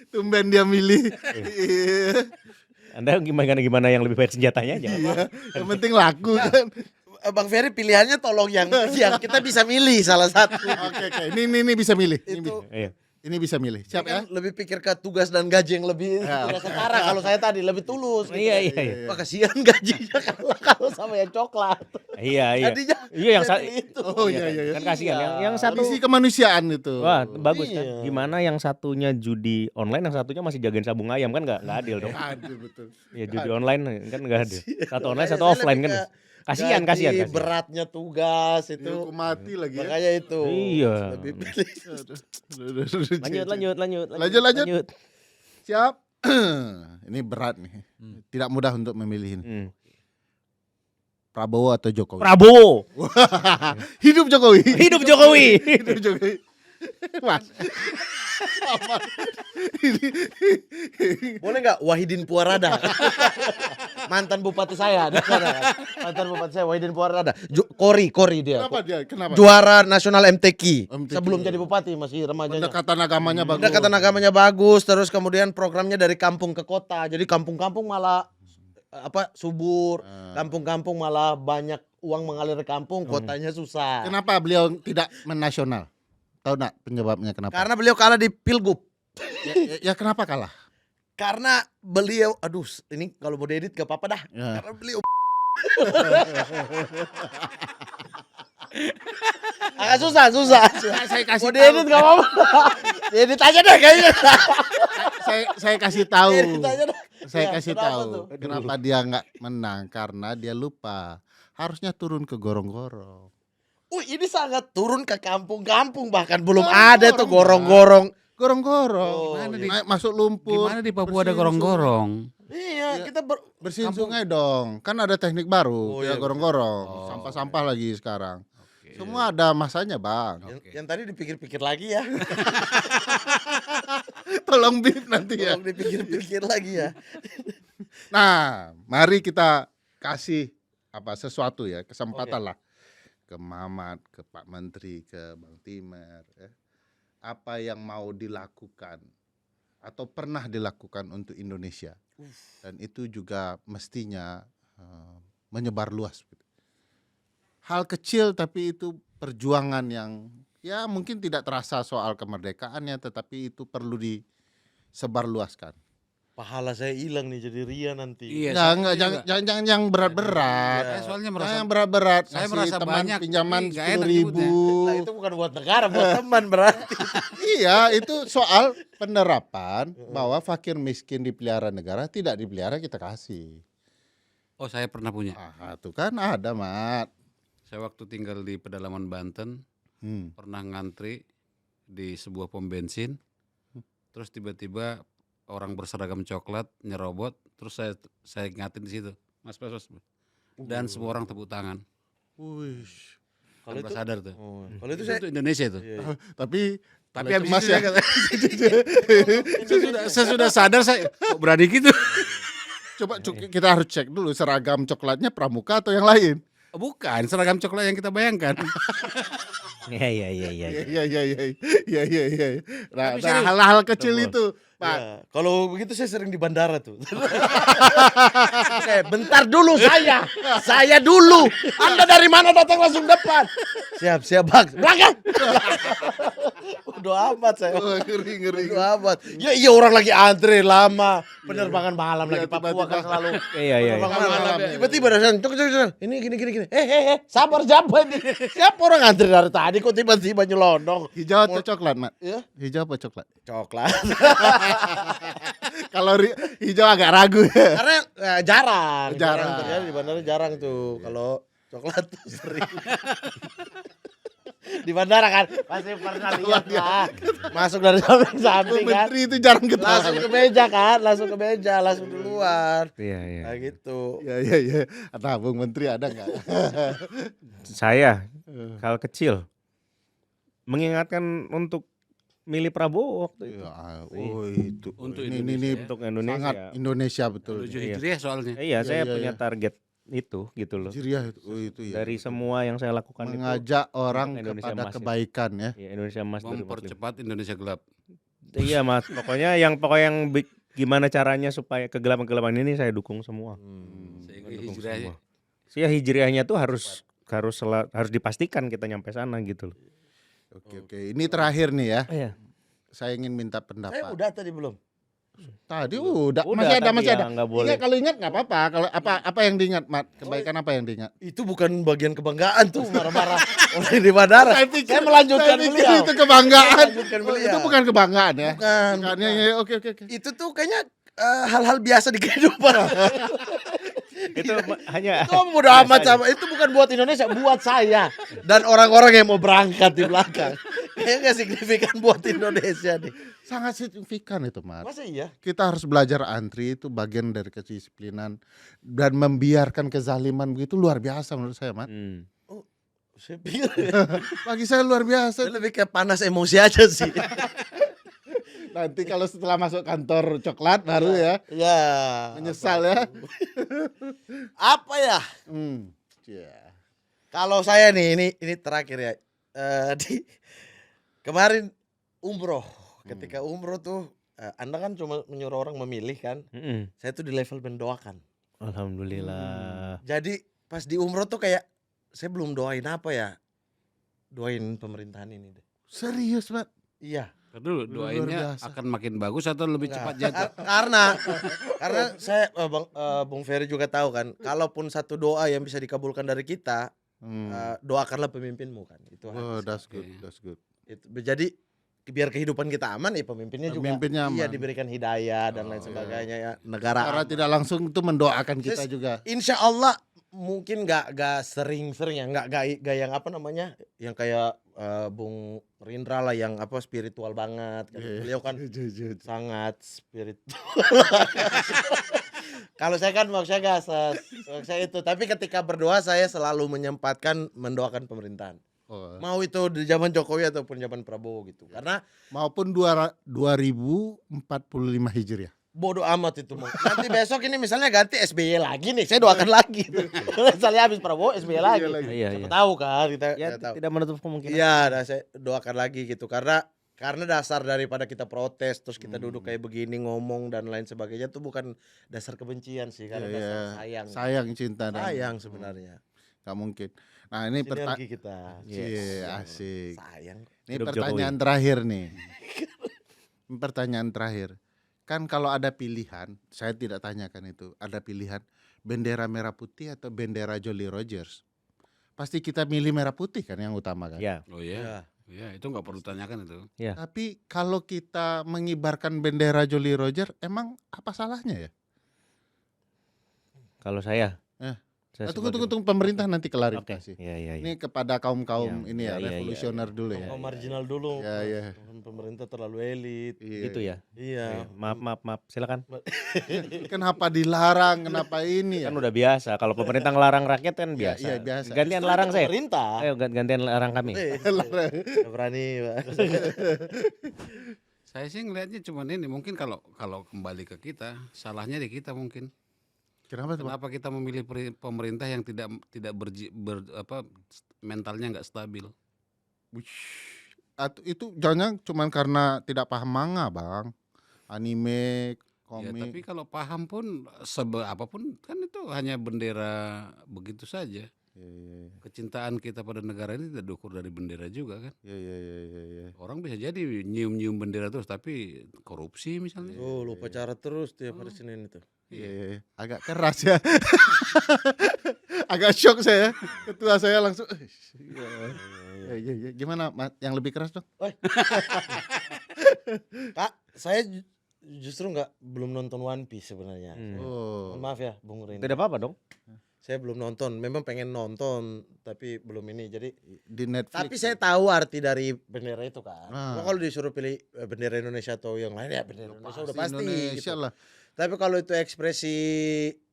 A: Tumben dia milih. Iya.
C: Anda gimana yang lebih baik senjatanya aja.
A: Iya. Yang penting laku kan.
B: Bang Ferry pilihannya tolong yang kita bisa milih salah satu.
A: Oke. Ini bisa milih.
B: Itu
C: Iya.
A: Ini bisa milih. Siap ya?
B: kan lebih pikir ke tugas dan gaji yang lebih tidak setara. Kalau saya tadi lebih tulus. gitu.
C: Iya.
B: Wah kasihan gajinya kalau sama yang coklat.
C: Iya.
B: Jadinya
C: Iya yang
B: saya pilih itu.
A: Oh iya, iya.
C: kan kasihan yang satu.
A: Misi kemanusiaan itu.
C: Wah, bagus kan.
B: Iya.
C: Gimana yang satunya judi online, yang satunya masih jagain sabung ayam kan nggak adil dong.
A: Aduh betul.
C: Ya judi online kan nggak adil. Satu online,
B: Makanya
C: satu
B: saya
C: offline
B: lebih
C: kan.
B: ke
C: Kasihan.
B: gaji, beratnya tugas
A: Itu
B: itu.
A: mati lagi ya.
B: Makanya itu.
C: Iya.
B: Lebih pilih.
A: Lanjut. Siap. Ini berat nih. Tidak mudah untuk memilih ini. Prabowo atau Jokowi?
C: Prabowo.
A: Hidup Jokowi.
C: Hidup Jokowi.
A: Hidup Jokowi. Mas.
B: Boleh nggak Wahidin Puarada? Mantan bupati saya di sana kan. Mantan bupati saya Wahidin Puarada. Kori dia.
A: Kenapa dia? Kenapa?
B: Juara nasional MTQ.
A: MTQ.
B: Sebelum jadi bupati masih remajanya.
A: Pendekatan agamanya bagus.
B: Pendekatan agamanya bagus, terus kemudian programnya dari kampung ke kota. Jadi kampung-kampung malah subur, kampung-kampung malah banyak uang mengalir ke kampung, kotanya susah.
A: Kenapa beliau tidak menasional? Tahu nak penyebabnya kenapa?
B: Karena beliau kalah di Pilgub.
A: Ya kenapa kalah?
B: Karena beliau, aduh, ini kalau mau diedit gak apa-apa dah.
A: Ya.
B: Karena beliau agak susah.
A: Saya kasih
B: Mau diedit gak apa-apa. Diedit aja deh kayaknya.
A: saya kasih tahu.
B: Diedit aja deh.
A: Saya
B: Ya,
A: kasih
B: kenapa
A: tahu
B: tuh?
A: kenapa dia nggak menang karena dia lupa harusnya turun ke gorong-gorong.
B: Ini sangat turun ke kampung-kampung bahkan belum ada tuh gorong-gorong.
A: Gorong-gorong.
B: Oh,
D: Gimana di-
A: Naik masuk lumpur.
D: Gimana di Papua ada
A: bersihin
D: gorong-gorong?
B: Iya, kita
A: Bersihin sungai dong. Kan ada teknik baru.
B: Oh,
A: Ya
B: iya,
A: gorong-gorong. Sampah-sampah lagi sekarang. Semua ada masanya, Bang.
B: yang tadi dipikir-pikir lagi ya.
A: Tolong bip nanti ya.
B: Tolong dipikir-pikir lagi ya.
A: Nah, mari kita kasih sesuatu ya, kesempatan lah ke Mamat, ke Pak Menteri, ke Bang Timer ya. Apa yang mau dilakukan atau pernah dilakukan untuk Indonesia. Dan itu juga mestinya menyebar luas. Hal kecil tapi itu perjuangan yang ya mungkin tidak terasa soal kemerdekaannya, tetapi itu perlu sebarluaskan.
B: Pahala saya hilang nih jadi ria nanti.
D: Iya,
A: Nggak,
D: saya
A: nggak,
D: juga.
A: jangan yang berat-berat.
D: Saya soalnya merasa
A: Jangan berat-berat.
D: saya
A: Ngasih
D: merasa
A: teman
D: banyak,
A: pinjaman
D: tapi nggak enak
A: 10.000.
B: Nah, itu bukan buat negara, buat teman berarti.
A: Iya, itu soal penerapan bahwa fakir miskin dipelihara negara, tidak dipelihara kita kasih.
D: oh saya pernah punya.
A: Ah, itu kan ada, Mat.
D: Saya waktu tinggal di pedalaman Banten pernah ngantri di sebuah pom bensin. Terus tiba-tiba orang berseragam coklat nyerobot, terus saya ingatin di situ. Mas. Dan semua orang tepuk tangan.
B: Wih. Kalau
D: Tanpa
B: itu
D: sadar tuh.
B: kalau itu
D: Itu
B: saya
D: untuk Indonesia itu.
B: iya, iya.
A: Tapi
D: Habis
A: Mas
D: itu
A: ya.
D: saya sudah sadar saya kok berani gitu.
A: Coba kita harus cek dulu seragam coklatnya pramuka atau yang lain.
D: Bukan seragam coklat yang kita bayangkan.
C: Iya.
A: Iya iya. Nah,
D: Tapi serius.
A: hal-hal kecil
C: Betul.
A: itu, Pak.
B: Ya, kalau begitu saya sering di bandara tuh. Kayak bentar dulu saya dulu. Anda dari mana datang langsung depan? Siap Bang. Belakang. Udah amat saya.
A: Oh, ngeri.
B: Udah amat. Ya iya orang lagi antri lama. Penerbangan malam lagi
A: Iya,
B: Papua kan
A: tiba-tiba.
B: selalu.
C: Iya.
B: Penerbangan
A: Malam,
B: malam.
A: ya.
B: Tiba-tiba ada cok. Ini gini. Sabar siapa ini? Siapa orang antri dari tadi kok tiba-tiba nyelonong?
A: Hijau atau coklat, Mat?
B: Ya,
A: Hijau apa coklat?
B: coklat.
A: Kalau hijau agak ragu ya.
B: Karena jarang
A: Jarang.
B: terjadi di bandara jarang tuh. Kalau coklat tuh sering. Di bandara kan pasti pernah lihat lah. Masuk dari samping kan.
A: Menteri itu jarang
B: Langsung
A: ketahuan.
B: ke meja kan, langsung duluan.
C: Iya.
B: Nah gitu.
A: Iya. Nah, Bung Menteri ada nggak?
C: Saya hal kecil mengingatkan untuk milih Prabowo waktu itu.
A: Oh itu.
D: Untuk
A: ini
D: Indonesia.
C: Untuk
A: sangat
C: Indonesia.
A: Indonesia betul.
D: Menuju
C: Iya.
D: Hijriah soalnya.
C: Iya, saya
A: iya,
C: punya
A: iya.
C: target itu gitu loh.
A: Hijriah itu. Oh itu ya.
C: Dari semua yang saya lakukan itu,
A: mengajak orang
C: Indonesia
A: kepada
C: emas ya.
A: kebaikan ya.
C: ya Indonesia Emas 2045.
D: Mempercepat Indonesia gelap.
C: Iya Mas, pokoknya yang gimana caranya supaya kegelapan-kegelapan ini saya dukung semua.
D: Sehingga
C: Dukung
D: hijriah
C: semua. Sih hijriahnya tuh harus dipastikan kita nyampe sana gitu loh.
A: Oke. Ini terakhir nih ya.
C: Iya.
A: Saya ingin minta
B: Saya
A: pendapat.
B: udah tadi belum.
A: Tadi udah.
C: Udah,
A: Masih
C: tapi
A: ada.
C: ya nggak boleh.
A: Ingat, kalau ingat nggak apa-apa. Kalau apa yang diingat, Mat? Kebaikan apa yang diingat?
B: Itu bukan bagian kebanggaan tuh marah-marah orang di bandara. Saya melanjutkan
A: Saya pikir
B: beliau.
A: itu kebanggaan.
B: Melanjutkan
A: Oh,
B: beliau.
A: itu bukan kebanggaan ya.
B: Bukan.
A: Ya, oke.
B: Itu tuh kayaknya hal-hal biasa di kehidupan.
C: Itu hanya
B: Itu bodo amat sama. Itu bukan buat Indonesia, buat saya dan orang-orang yang mau berangkat di belakang. Kayaknya nggak signifikan buat Indonesia nih.
A: Sangat signifikan itu, Mat.
B: Masa iya?
A: Kita harus belajar antri, itu bagian dari kedisiplinan, dan membiarkan kezaliman begitu luar biasa menurut saya, Mat.
B: Saya pikir
A: Bagi saya luar biasa.
B: saya lebih kayak panas emosi aja sih.
A: Nanti kalau setelah masuk kantor coklat baru ya
B: Ya.
A: menyesal ya.
B: Apa ya?
A: Iya.
B: Kalau saya nih ini terakhir ya. Kemarin umroh. Ketika umroh tuh Anda kan cuma menyuruh orang memilih kan. Saya tuh di level mendoakan.
C: Alhamdulillah.
B: Jadi pas di umroh tuh kayak saya belum doain apa ya. Doain pemerintahan ini deh.
A: Serius, Mat?
B: Iya.
D: Dulu
A: Luar
D: doainnya
A: biasa.
D: akan makin bagus atau lebih cepat jatuh.
B: Karena saya Bung Ferry juga tahu kan, kalaupun satu doa yang bisa dikabulkan dari kita, doakanlah pemimpinmu kan. Itu
A: Oh,
B: hadis.
A: that's good.
B: Itu jadi biar kehidupan kita aman ya pemimpinnya juga
A: Pemimpinnya
B: iya
A: aman.
B: diberikan hidayah dan lain sebagainya ya, negara
A: Secara
B: aman.
A: tidak langsung itu mendoakan kita juga.
B: Insya Allah mungkin nggak sering-sering ya, nggak yang apa namanya, yang kayak Bung Rindra lah yang apa spiritual banget kan. Beliau kan sangat spiritual. Kalau saya kan maksudnya nggak saya itu, tapi ketika berdoa saya selalu menyempatkan mendoakan pemerintahan.
A: Oh.
B: Mau itu di zaman Jokowi ataupun zaman Prabowo gitu. Karena
A: Maupun 2045 Hijriah.
B: bodoh amat itu mau. Nanti besok ini misalnya ganti SBY lagi nih, saya doakan lagi. Misalnya habis Prabowo SBY lagi.
C: Iya.
B: Siapa tahu kan kita
C: Ya
B: nggak tahu.
C: tidak menutup kemungkinan.
B: Iya, saya doakan lagi gitu karena dasar daripada kita protes terus kita duduk kayak begini ngomong dan lain sebagainya tuh bukan dasar kebencian sih, karena dasar sayang.
A: Sayang, cinta dan
B: Sayang sebenarnya.
A: nggak mungkin. Nah, ini
B: Sinergi kita.
A: Iya, asik.
B: Sayang.
A: Ini
C: Hidup
A: pertanyaan terakhir nih. Ini pertanyaan terakhir. kan kalau ada pilihan, saya tidak tanyakan itu, ada pilihan bendera merah putih atau bendera Jolly Rogers. Pasti kita milih merah putih kan yang utama kan.
C: Ya,
D: Oh iya. Ya, itu nggak perlu tanyakan itu.
C: ya.
A: Tapi kalau kita mengibarkan bendera Jolly Roger, emang apa salahnya ya?
C: Kalau saya,
A: Eh,
C: saya
A: Tunggu,
C: sebagai-
A: pemerintah nanti
C: Oke,
A: klarifikasi.
C: ya, ya, ya.
A: Ini kepada kaum-kaum
C: Ya,
A: ini ya,
C: ya, ya,
A: revolusioner
C: ya,
A: dulu
C: ya.
A: ya.
B: Oh, marginal dulu.
A: Ya, ya.
B: Pemerintah terlalu elit.
A: Iya,
C: Gitu ya.
B: Iya.
C: Maaf, silakan.
A: Kenapa dilarang? Kenapa ini ya?
C: Kan udah biasa. Kalau pemerintah ngelarang rakyat kan
A: Iya,
C: biasa.
A: iya, biasa.
C: Gantian
B: Justru
C: larang
B: itu
C: saya.
B: Pemerintah.
C: Ayo gantian larang kami.
B: Nggak berani, Pak.
D: Saya sih ngelihatnya cuman ini, mungkin kalau kembali ke kita, salahnya di kita mungkin.
A: Kenapa tuh, Pak?
D: Kenapa kita memilih pemerintah yang tidak mentalnya nggak stabil?
A: Atau itu jangan cuman karena tidak paham manga, Bang. Anime,
D: Ya, tapi
A: komik.
D: kalau paham pun apapun kan itu hanya bendera begitu saja.
A: Iya, iya, iya.
D: Kecintaan kita pada negara ini tidak diukur dari bendera juga kan.
A: Iya, iya, iya, iya, iya.
D: Orang bisa jadi nyium-nyium bendera terus tapi korupsi misalnya.
B: Oh, lupa cara terus tiap hari Senin itu.
A: Iya, iya, iya. Agak keras ya. Agak shock saya. Ketua saya langsung. Iya, iya, iya, iya. Gimana yang lebih keras dong?
B: Kak, saya justru belum nonton One Piece sebenarnya.
A: Oh.
B: Mohon maaf ya, Bung Rini.
C: Tidak apa-apa dong.
B: Saya belum nonton. Memang pengen nonton, tapi belum ini. Jadi,
A: Di Netflix.
B: tapi saya tahu arti dari bendera itu kan.
A: Ah.
B: Cuma kalau disuruh pilih bendera Indonesia atau yang lain ya bendera Indonesia udah pasti.
A: Indonesia
B: Gitu.
A: lah.
B: Tapi kalau itu ekspresi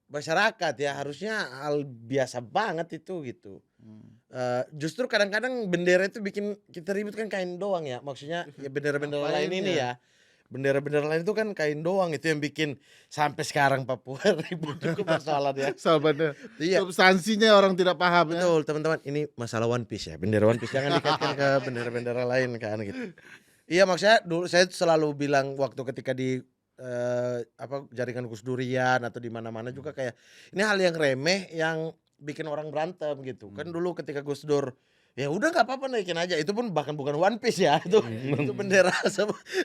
B: masyarakat ya harusnya hal biasa banget itu gitu. Justru kadang-kadang bendera itu bikin kita ribut kan kain doang ya. Maksudnya ya bendera-bendera
A: Ngapain
B: lain ini
A: ya?
B: ya. Bendera-bendera lain itu kan kain doang, itu yang bikin sampai sekarang Papua ribut itu persoalan ya.
A: Soal bendera.
B: Iya.
A: Substansinya orang tidak paham ya.
B: Betul teman-teman, ini masalah One Piece ya. Bendera One Piece jangan dikaitkan ke bendera-bendera lain kan gitu. Iya maksudnya dulu saya selalu bilang waktu ketika di jaringan Gus Durian atau di mana-mana juga kayak ini hal yang remeh yang bikin orang berantem gitu. Kan dulu ketika Gus Dur ya udah nggak apa-apa naikin aja, itu pun bahkan bukan One Piece ya, itu bendera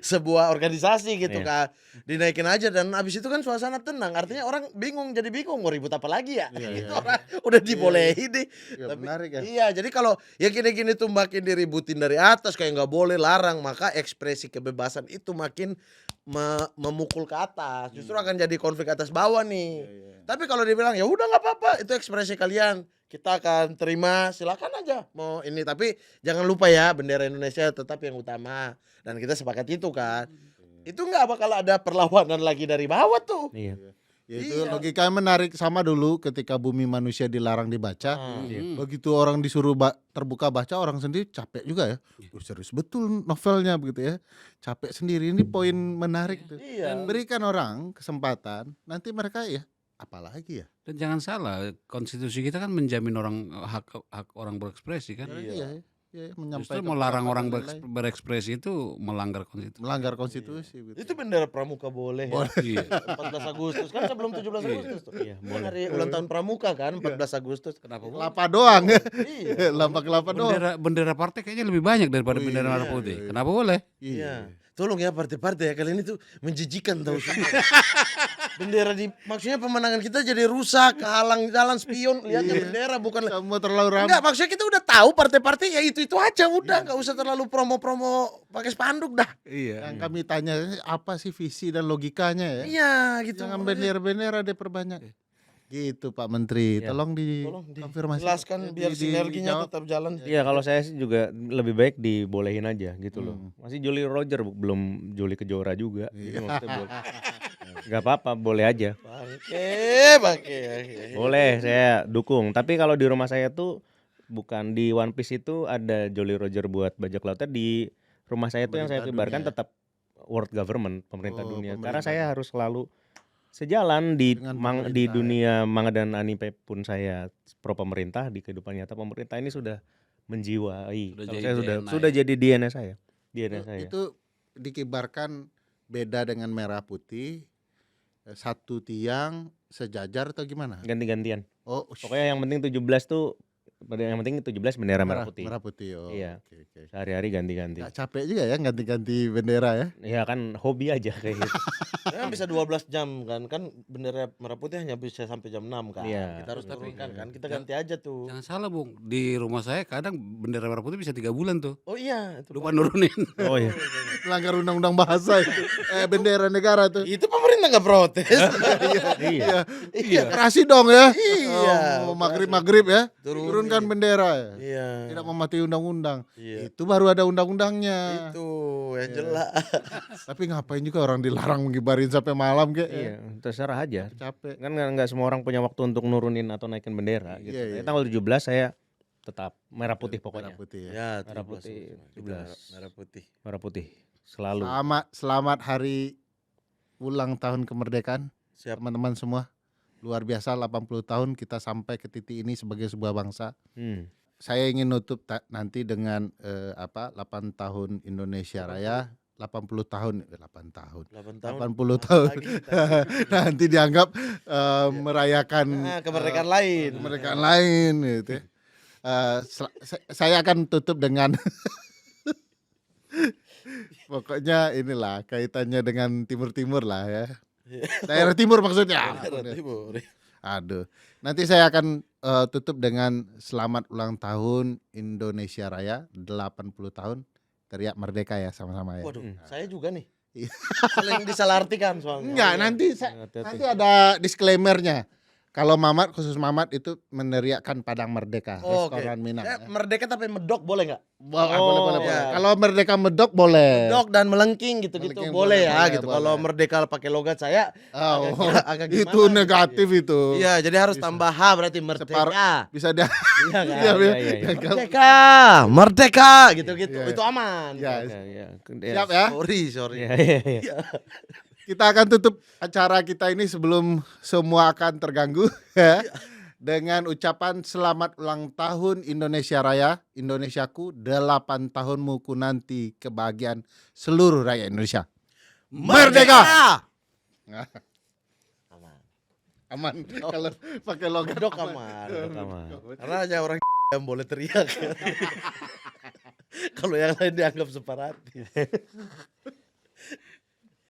B: sebuah organisasi gitu kan, dinaikin aja dan abis itu kan suasana tenang, artinya orang jadi bingung mau ribut apa lagi ya,
A: Iya,
B: gitu
A: iya.
B: orang udah dibolehin nih.
A: Iya,
B: Tapi
A: menarik ya.
B: iya, jadi kalau ya gini-gini tuh makin diributin dari atas kayak nggak boleh larang, maka ekspresi kebebasan itu makin memukul ke atas, justru akan jadi konflik atas bawah nih. Tapi kalau dibilang ya udah nggak apa-apa, itu ekspresi kalian, kita akan terima, silakan aja mau ini, tapi jangan lupa ya bendera Indonesia tetap yang utama dan kita sepakat itu kan. Itu nggak bakal ada perlawanan lagi dari bawah tuh.
C: Iya.
A: Ya itu
B: Iya.
A: logika menarik sama dulu ketika Bumi Manusia dilarang dibaca.
B: Hmm.
A: Begitu orang disuruh terbuka baca, orang sendiri capek juga ya. Serius betul novelnya begitu ya. Capek sendiri, ini poin menarik tuh.
B: Iya.
A: Berikan orang kesempatan, nanti mereka ya apalagi ya.
D: Dan jangan salah, konstitusi kita kan menjamin hak orang berekspresi kan.
A: Iya, iya,
D: Justru
A: menyampaikan
D: melarang orang
A: pendapat nilai.
D: berekspresi itu melanggar konstitusi.
A: Melanggar konstitusi gitu.
B: Itu bendera pramuka boleh. Ya.
D: Iya.
B: 14 Agustus kan sebelum 17 Agustus tuh.
C: Iya,
B: Kan hari ulang tahun pramuka kan 14 Agustus.
D: Kenapa?
A: Kelapa doang.
B: Iya.
A: Lambang kelapa doang.
D: Bendera partai kayaknya lebih banyak daripada
A: Oh,
D: bendera
A: iya,
D: merah putih.
A: iya.
D: Kenapa boleh?
B: Iya. Tolong ya partai-partai ya kalian itu menjijikan tahu semua. Bendera maksudnya pemandangan kita jadi rusak, kehalang jalan spion, lihatnya bendera bukan
A: Semua terlalu ramai.
B: enggak, maksudnya kita udah tahu partai-partai ya itu aja udah, enggak usah terlalu promo-promo pakai spanduk dah.
D: Iya.
A: Yang kami tanya apa sih visi dan logikanya ya?
B: Iya, gitu.
A: Jangan bendera-bendera diperbanyak. Gitu Pak Menteri,
C: Iya.
A: tolong
B: Tolong
A: dikonfirmasi.
B: dijelaskan biar sinerginya
A: dijawab.
B: tetap jalan.
C: Iya, kalau saya sih juga lebih baik dibolehin aja gitu loh. Masih Jolly Roger belum Jolly Kejora juga. Jadi maksudnya nggak apa-apa, boleh aja.
B: Bangke.
C: Boleh, saya dukung. Tapi kalau di rumah saya tuh bukan di One Piece itu ada Jolly Roger buat bajak lautnya, di rumah saya tuh yang saya
A: Pemerintah
C: kibarkan
A: dunia.
C: tetap world government, pemerintah
A: Oh,
C: dunia.
A: pemerintah
C: Karena saya harus selalu sejalan di
A: Dengan
C: di
A: pemerintah,
C: dunia manga dan anime pun saya pro pemerintah, di kehidupan nyata pemerintah ini sudah menjiwai.
D: Sudah
C: Kalau
D: jadi
C: saya
D: DNA
C: sudah
D: ya.
C: jadi DNA saya. DNA saya.
A: Itu dikibarkan beda dengan merah putih, satu tiang sejajar atau gimana?
C: Ganti-gantian.
A: Oh,
C: Pokoknya yang penting 17 tuh yang penting 17 bendera merah putih.
A: Merah putih. Oh,
C: Iya.
A: oke.
C: Sehari-hari ganti-ganti.
A: Nggak capek juga ya ganti-ganti bendera ya?
C: Ya kan hobi aja kayak gitu.
B: Kan bisa 12 jam kan bendera merah putih hanya bisa sampai jam 6 kan.
C: Iya.
B: Kita harus
D: Tapi-
B: turunkan kan. Kita ganti aja tuh.
D: Jangan salah Bung, di rumah saya kadang bendera merah putih bisa 3 bulan tuh.
B: Oh iya, itu
D: Lupa nurunin.
C: Oh iya.
A: Melanggar undang-undang bahasa itu. Bendera negara tuh.
B: Itu pemerintah nggak protes.
C: Iya.
B: Iya.
A: Kerasi dong ya.
B: Iya.
A: Maghrib ya.
B: Turunin.
A: Turunkan bendera ya.
B: Iya.
A: Tidak mematuhi undang-undang.
B: Iya.
A: Itu baru ada undang-undangnya.
B: Itu yang jelas.
A: Tapi ngapain juga orang dilarang mengibarin sampai malam kayak.
C: Iya, terserah aja.
A: Capek.
C: Kan nggak semua orang punya waktu untuk nurunin atau naikin bendera gitu.
A: Iya, iya.
C: Tanggal 17 saya tetap merah putih
A: Merah
C: pokoknya.
A: putih ya.
B: Ya,
C: Merah
B: 17.
C: putih,
B: Kita
C: 17.
B: merah putih.
C: Merah putih selalu.
A: Selamat hari ulang tahun kemerdekaan
B: Siap.
A: teman-teman semua. Luar biasa 80 tahun kita sampai ke titik ini sebagai sebuah bangsa.
C: Hmm.
A: Saya ingin nutup nanti dengan 8 tahun Indonesia Raya, 80 tahun 8 tahun.
B: 8 tahun.
A: 80 tahun.
B: Lagi kita.
A: Nanti dianggap merayakan
B: Nah, kemerdekaan lain.
A: kemerdekaan lain gitu ya. Saya akan tutup dengan pokoknya inilah kaitannya dengan timur-timur lah ya. Daerah timur maksudnya.
B: Daerah Timur.
A: Aduh. Nanti saya akan tutup dengan selamat ulang tahun Indonesia Raya 80 tahun. Teriak merdeka ya sama-sama ya.
B: Waduh, saya juga nih.
A: Iya.
B: Saling disalahartikan soalnya.
A: Enggak, nanti nanti ada disclaimernya. Kalau Mamat, khusus Mamat itu meneriakkan Padang Merdeka,
B: Oh, oke.
A: restoran Minang.
B: Ya, merdeka tapi medok boleh nggak?
A: Boleh.
B: ya.
A: Kalau Merdeka Medok boleh.
B: Medok dan melengking gitu-gitu
A: Melengking
B: boleh ya
A: boleh,
B: gitu.
A: boleh.
B: Kalau merdeka pakai logat saya
A: Oh,
B: agak gimana
A: itu
B: gitu.
A: negatif itu.
B: Iya, jadi harus
A: Bisa.
B: tambah H berarti merdeka.
A: Bisa dia.
B: Iya kan?
A: Iya,
C: iya,
A: iya.
C: iya.
B: Merdeka, merdeka gitu-gitu.
A: Iya.
B: Itu aman.
A: Ya,
C: Ya.
A: siap ya.
B: Sorry.
C: Iya.
A: Kita akan tutup acara kita ini sebelum semua akan terganggu ya. Dengan ucapan selamat ulang tahun Indonesia Raya, Indonesiaku, 8 tahunmu ku nanti kebahagiaan seluruh rakyat Indonesia. Merdeka!
B: Aman.
A: Aman kalau pakai logat
B: Medok aman.
C: Aman.
B: Karena hanya orang yang boleh teriak. Kalau yang lain dianggap separatis.